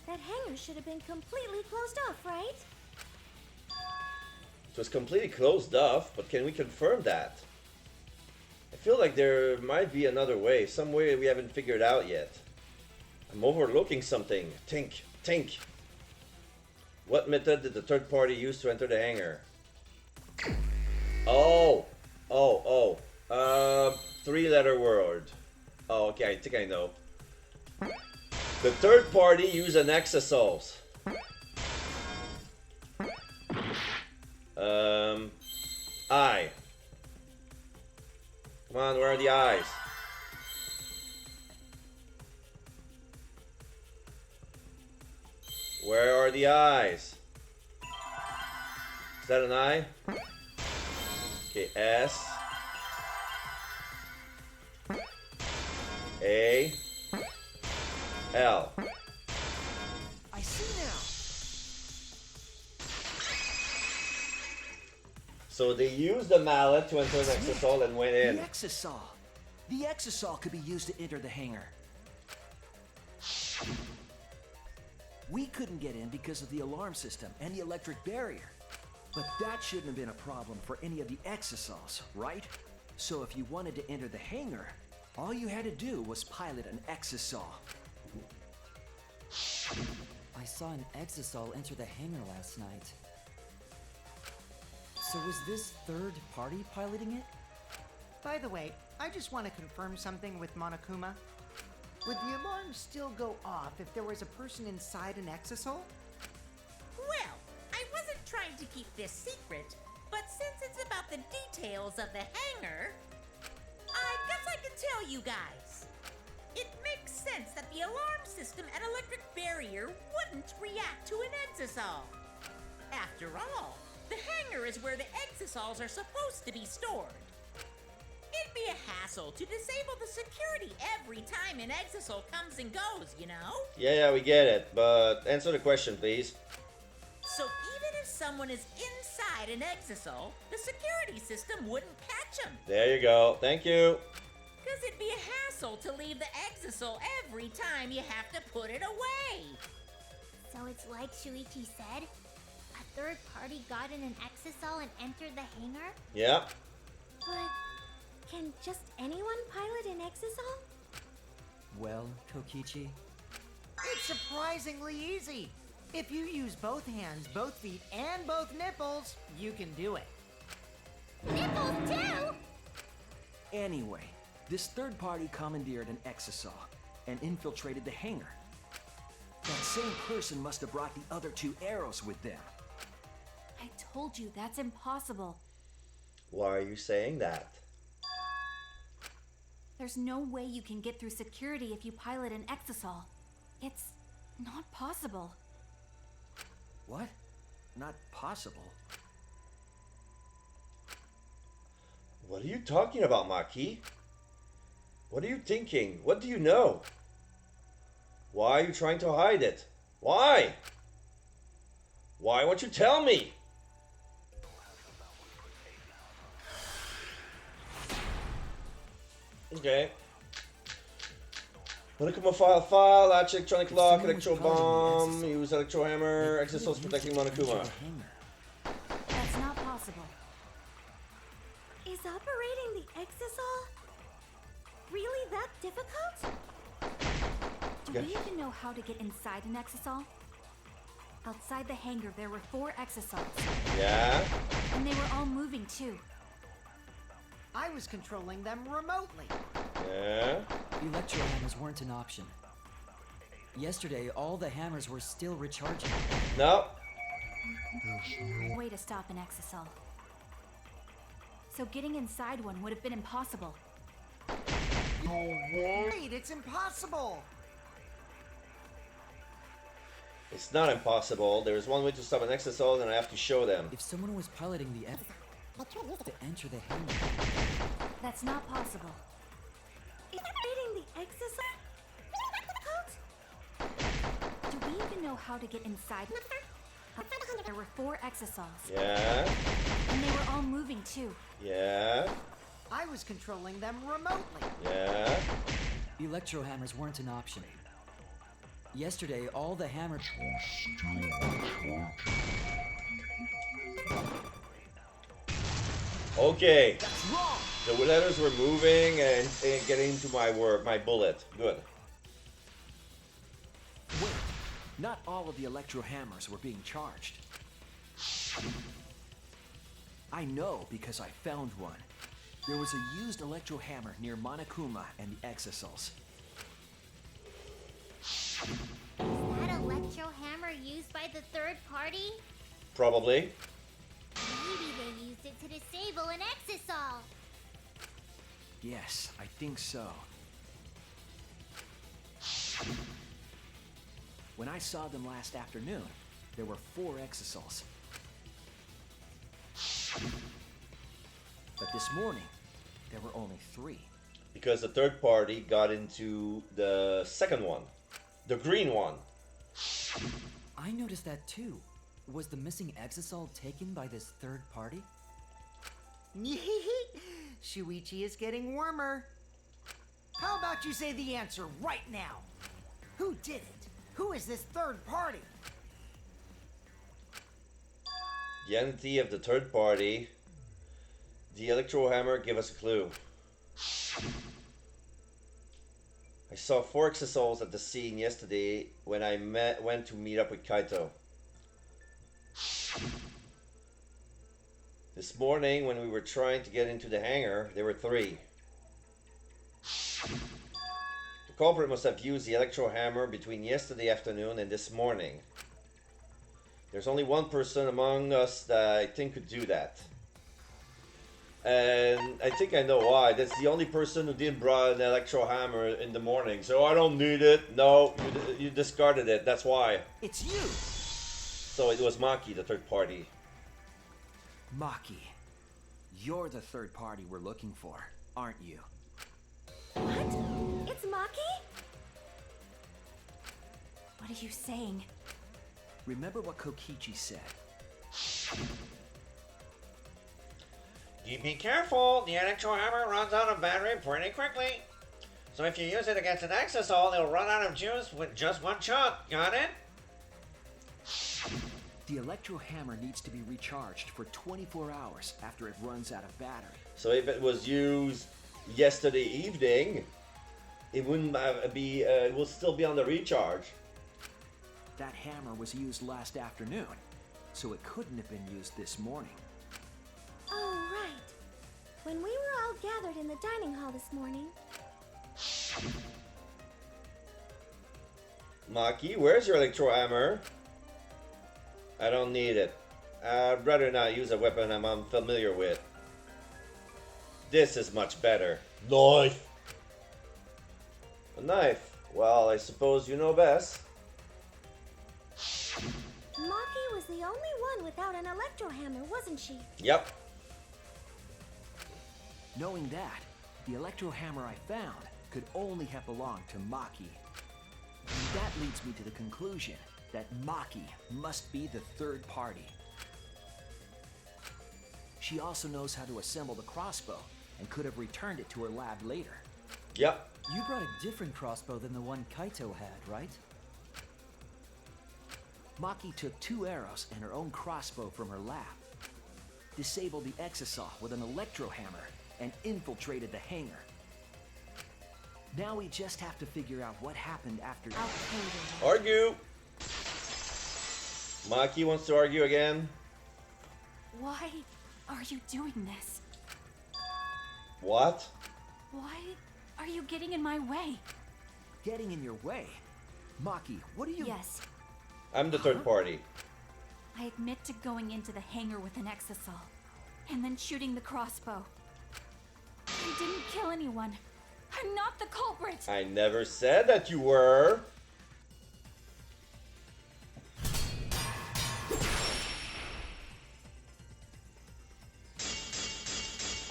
That hangar should have been completely closed off, right? It was completely closed off, but can we confirm that? I feel like there might be another way, some way we haven't figured out yet. I'm overlooking something. Think. What method did the third party use to enter the hangar? Oh. 3-letter word. Oh, okay, I think I know. The third party used an exosoles. Eye. Come on, where are the eyes? Where are the eyes? Is that an eye? Okay, S. A. L. I see now. So they used the mallet to enter an exosol and went in. The exosol. The exosol could be used to enter the hangar. We couldn't get in because of the alarm system and the electric barrier. But that shouldn't have been a problem for any of the exosols, right? So if you wanted to enter the hangar, all you had to do was pilot an exosol. I saw an exosol enter the hangar last night. So was this third party piloting it? By the way, I just want to confirm something with Monokuma. Would the alarm still go off if there was a person inside an exosol? Well, I wasn't trying to keep this secret, but since it's about the details of the hangar, I guess I can tell you guys. It makes sense that the alarm system and electric barrier wouldn't react to an exosol. After all, the hangar is where the exosols are supposed to be stored. It'd be a hassle to disable the security every time an exosol comes and goes, you know? Yeah, we get it. But answer the question, please. So even if someone is inside an exosol, the security system wouldn't catch them. There you go. Thank you. Because it'd be a hassle to leave the exosol every time you have to put it away. So it's like Shuichi said? A third party got in an exosol and entered the hangar? Yeah. But can just anyone pilot an exosol? Well, Kokichi, It's surprisingly easy. If you use both hands, both feet, and both nipples, you can do it. Nipples too? Anyway, this third party commandeered an exosol and infiltrated the hangar. That same person must have brought the other 2 arrows with them. I told you that's impossible. Why are you saying that? There's no way you can get through security if you pilot an exisal. It's not possible. What? Not possible? What are you talking about, Maki? What are you thinking? What do you know? Why are you trying to hide it? Why? Why won't you tell me? Okay. Monokuma file, latch, electronic lock, electro bomb, use electro hammer, exosoles protecting Monokuma. That's not possible. Is operating the exisal really that difficult? Do we even know how to get inside an exisal? Outside the hangar, there were 4 exisals. Yeah? And they were all moving too. I was controlling them remotely. Yeah? Electro hammers weren't an option. Yesterday, all the hammers were still recharging. No? Way to stop an exisal. So getting inside one would have been impossible. Wait, it's impossible! It's not impossible. There is one way to stop an exisal, and I have to show them. If someone was piloting the to enter the hangar. That's not possible. Is operating the exisal difficult? Do we even know how to get inside? There were 4 exisals. Yeah? And they were all moving too. Yeah? I was controlling them remotely. Yeah? Electro hammers weren't an option. Yesterday, all the hammers... Okay. The letters were moving and getting into my work, my bullet. Good. Wait, not all of the electro hammers were being charged. I know because I found one. There was a used electro hammer near Monokuma and the exisals. Is that electro hammer used by the third party? Probably. Maybe they used it to disable an exisal. Yes, I think so. When I saw them last afternoon, there were 4 exisals. But this morning, there were only 3. Because the third party got into the second one. The green one. I noticed that too. Was the missing exisal taken by this third party? Shuichi is getting warmer. How about you say the answer right now? Who did it? Who is this third party? The entity of the third party. The electro hammer give us a clue. I saw 4 exisals at the scene yesterday when I went to meet up with Kaito. This morning when we were trying to get into the hangar, there were 3. The culprit must have used the electro hammer between yesterday afternoon and this morning. There's only one person among us that I think could do that. And I think I know why. That's the only person who didn't brought an electro hammer in the morning. So I don't need it. No, you discarded it. That's why. It's you! So it was Maki, the third party. Maki, you're the third party we're looking for, aren't you? What? It's Maki? What are you saying? Remember what Kokichi said. You be careful, the electro hammer runs out of battery pretty quickly. So if you use it against an exisal, it'll run out of juice with just one shot. Got it? The electro hammer needs to be recharged for 24 hours after it runs out of battery. So if it was used yesterday evening, it wouldn't be. It will still be on the recharge. That hammer was used last afternoon, so it couldn't have been used this morning. Oh, right. When we were all gathered in the dining hall this morning. Maki, where's your electro hammer? I don't need it. I'd rather not use a weapon I'm unfamiliar with. This is much better. Knife! A knife? Well, I suppose you know best. Maki was the only one without an electro hammer, wasn't she? Yep. Knowing that, the electro hammer I found could only have belonged to Maki. And that leads me to the conclusion that Maki must be the third party. She also knows how to assemble the crossbow and could have returned it to her lab later. Yep. You brought a different crossbow than the one Kaito had, right? Maki took 2 arrows and her own crossbow from her lab, disabled the exosaw with an electro hammer, and infiltrated the hangar. Now we just have to figure out what happened after. Argue! Maki wants to argue again. Why are you doing this? What? Why are you getting in my way? Getting in your way? Maki, what are you... Yes, I'm the third party. I admit to going into the hangar with an exosol, and then shooting the crossbow. I didn't kill anyone. I'm not the culprit. I never said that you were.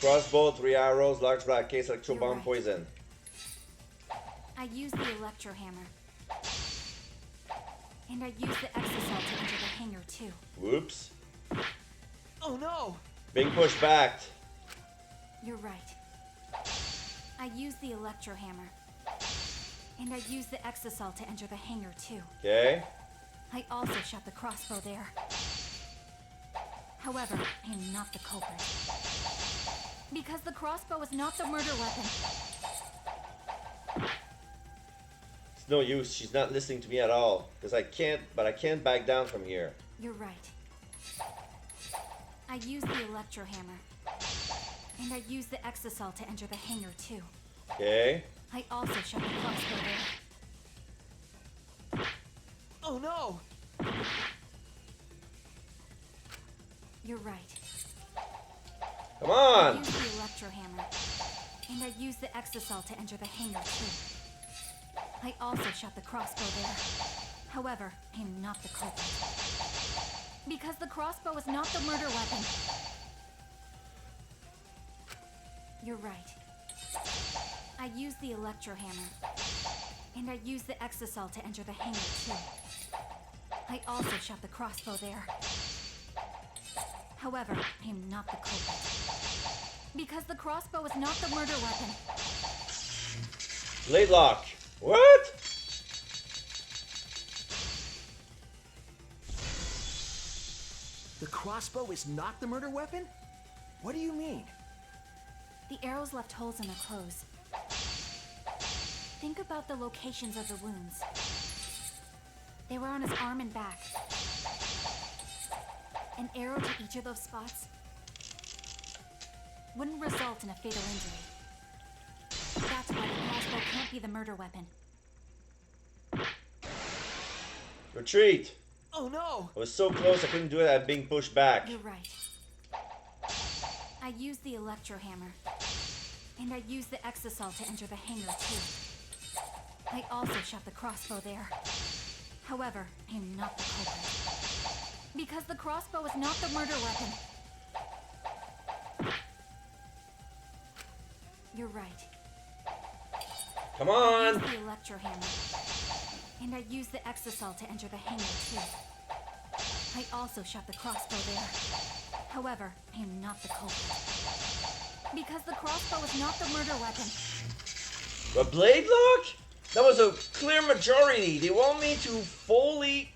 Crossbow, 3 arrows, large black case, electro bomb, right. poison. I used the electro hammer. And I used the exosol to enter the hangar too. Whoops. Oh no! Being pushed back. You're right. I used the electro hammer. And I used the exosol to enter the hangar too. Okay. I also shot the crossbow there. However, I am not the culprit. Because the crossbow is not the murder weapon. It's no use. She's not listening to me at all. Because I can't back down from here. You're right. I used the electro hammer. And I used the exosol to enter the hangar too. Okay. I also shot the crossbow there. Oh no! You're right. Come I on! used the electro hammer. And I used the exosol to enter the hangar too. I also shot the crossbow there. However, I am not the culprit. Because the crossbow is not the murder weapon. You're right. I used the electro hammer. And I used the exosol to enter the hangar too. I also shot the crossbow there. However, I am not the culprit. Because the crossbow is not the murder weapon. Blade lock. What? The crossbow is not the murder weapon? What do you mean? The arrows left holes in their clothes. Think about the locations of the wounds. They were on his arm and back. An arrow to each of those spots wouldn't result in a fatal injury. That's why the crossbow can't be the murder weapon. Retreat. Oh no! I was so close I couldn't do it. I'm being pushed back. You're right. I used the electro hammer. And I used the exosol to enter the hangar too. I also shot the crossbow there. However, I am not the culprit. Because the crossbow is not the murder weapon. You're right. Come I on! used the electro hammer. And I used the exosol to enter the hangar too. I also shot the crossbow there. However, I am not the culprit. Because the crossbow is not the murder weapon. A blade lock? That was a clear majority. They want me to fully...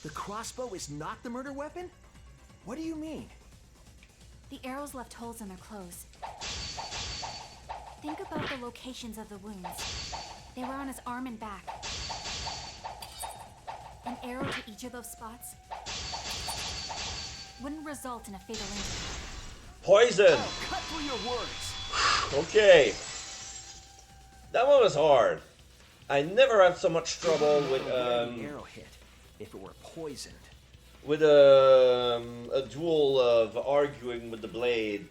The crossbow is not the murder weapon? What do you mean? The arrows left holes in their clothes. Think about the locations of the wounds. They were on his arm and back. An arrow to each of those spots wouldn't result in a fatal injury. Poison! Oh, cut through your words! Okay. That one was hard. I never had so much trouble with Where the arrow hit, if it were poisoned. with a duel of arguing with the blade.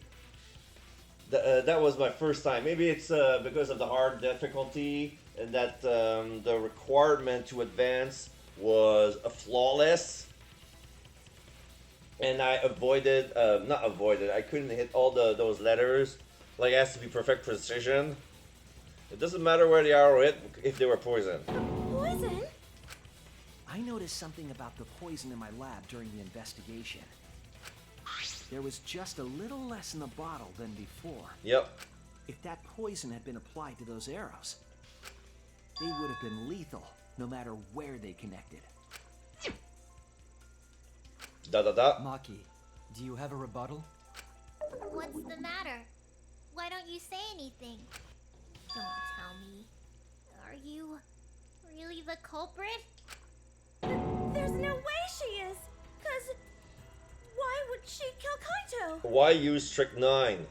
That was my first time. Maybe it's because of the hard difficulty and that the requirement to advance was flawless. And I not avoided, I couldn't hit all those letters. Like, it has to be perfect precision. It doesn't matter where the arrow hit if they were poisoned. Poison? I noticed something about the poison in my lab during the investigation. There was just a little less in the bottle than before. Yep. If that poison had been applied to those arrows, they would have been lethal, no matter where they connected. Maki, do you have a rebuttal? What's the matter? Why don't you say anything? Don't tell me. Are you really the culprit? There's no way she is. 'Cause why would she kill Kaito? Why use strychnine?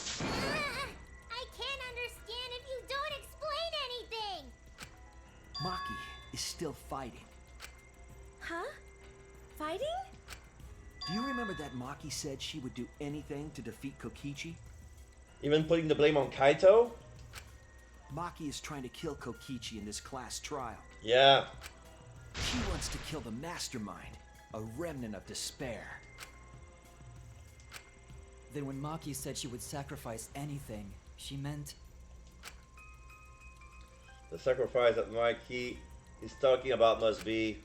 I can't understand if you don't explain anything. Maki is still fighting. Huh? Fighting? Do you remember that Maki said she would do anything to defeat Kokichi? Even putting the blame on Kaito? Maki is trying to kill Kokichi in this class trial. Yeah. She wants to kill the mastermind, a remnant of despair. Then when Maki said she would sacrifice anything, she meant... The sacrifice that Maki is talking about must be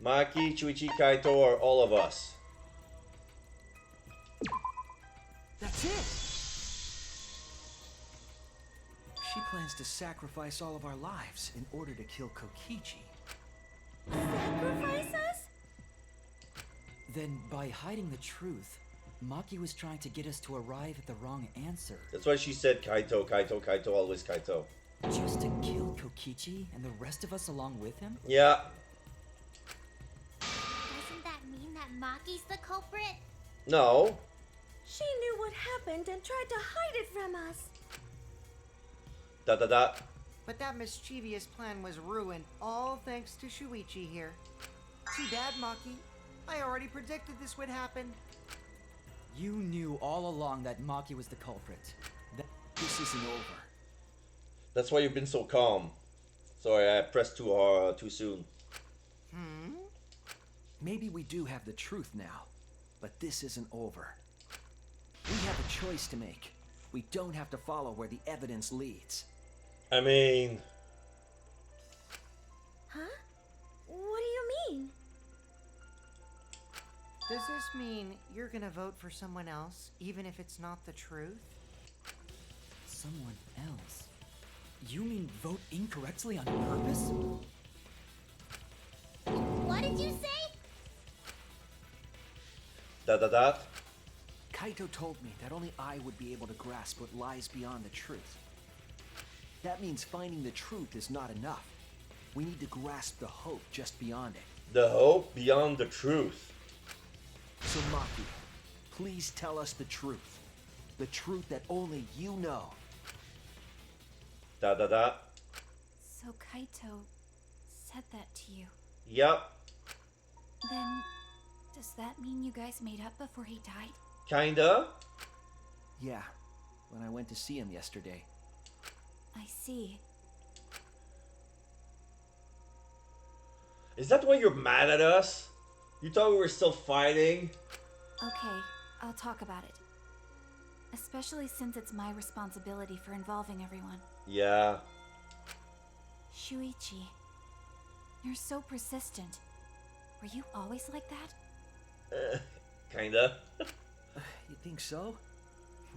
Maki, Chuichi, Kaito, or all of us. That's it! She plans to sacrifice all of our lives in order to kill Kokichi. Sacrifice us? Then, by hiding the truth, Maki was trying to get us to arrive at the wrong answer. That's why she said Kaito, Kaito, Kaito, always Kaito. Just to kill Kokichi and the rest of us along with him? Yeah. Doesn't that mean that Maki's the culprit? No. She knew what happened and tried to hide it from us. But that mischievous plan was ruined, all thanks to Shuichi here. Too bad, Maki. I already predicted this would happen. You knew all along that Maki was the culprit. This isn't over. That's why you've been so calm. Sorry, I pressed too hard, too soon. Maybe we do have the truth now, but this isn't over. We have a choice to make. We don't have to follow where the evidence leads. I mean... Huh? What do you mean? Does this mean you're gonna vote for someone else, even if it's not the truth? Someone else? You mean vote incorrectly on purpose? What did you say? Kaito told me that only I would be able to grasp what lies beyond the truth. That means finding the truth is not enough. We need to grasp the hope just beyond it. The hope beyond the truth. So Maki, please tell us the truth. The truth that only you know. So Kaito said that to you. Yep. Then, does that mean you guys made up before he died? Kinda. Yeah, when I went to see him yesterday. I see. Is that why you're mad at us? You thought we were still fighting? Okay, I'll talk about it. Especially since it's my responsibility for involving everyone. Yeah. Shuichi, you're so persistent. Were you always like that? Kinda. You think so?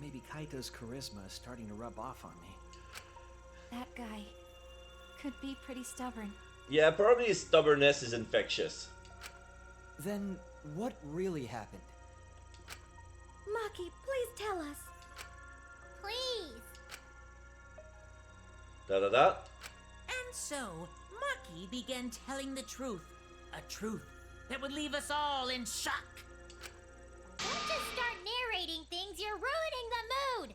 Maybe Kaito's charisma is starting to rub off on me. That guy could be pretty stubborn. Yeah, probably his stubbornness is infectious. Then, what really happened? Maki, please tell us. Please. And so, Maki began telling the truth. A truth that would leave us all in shock. Don't just start narrating things, you're ruining the mood.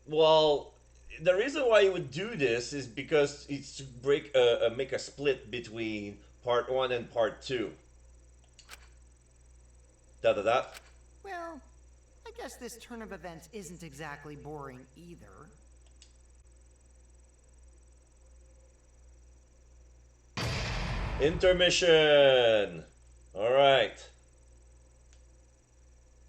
Well, the reason why he would do this is because it's to make a split between part 1 and part 2. Dot dot dot. Well, I guess this turn of events isn't exactly boring either. Intermission. All right.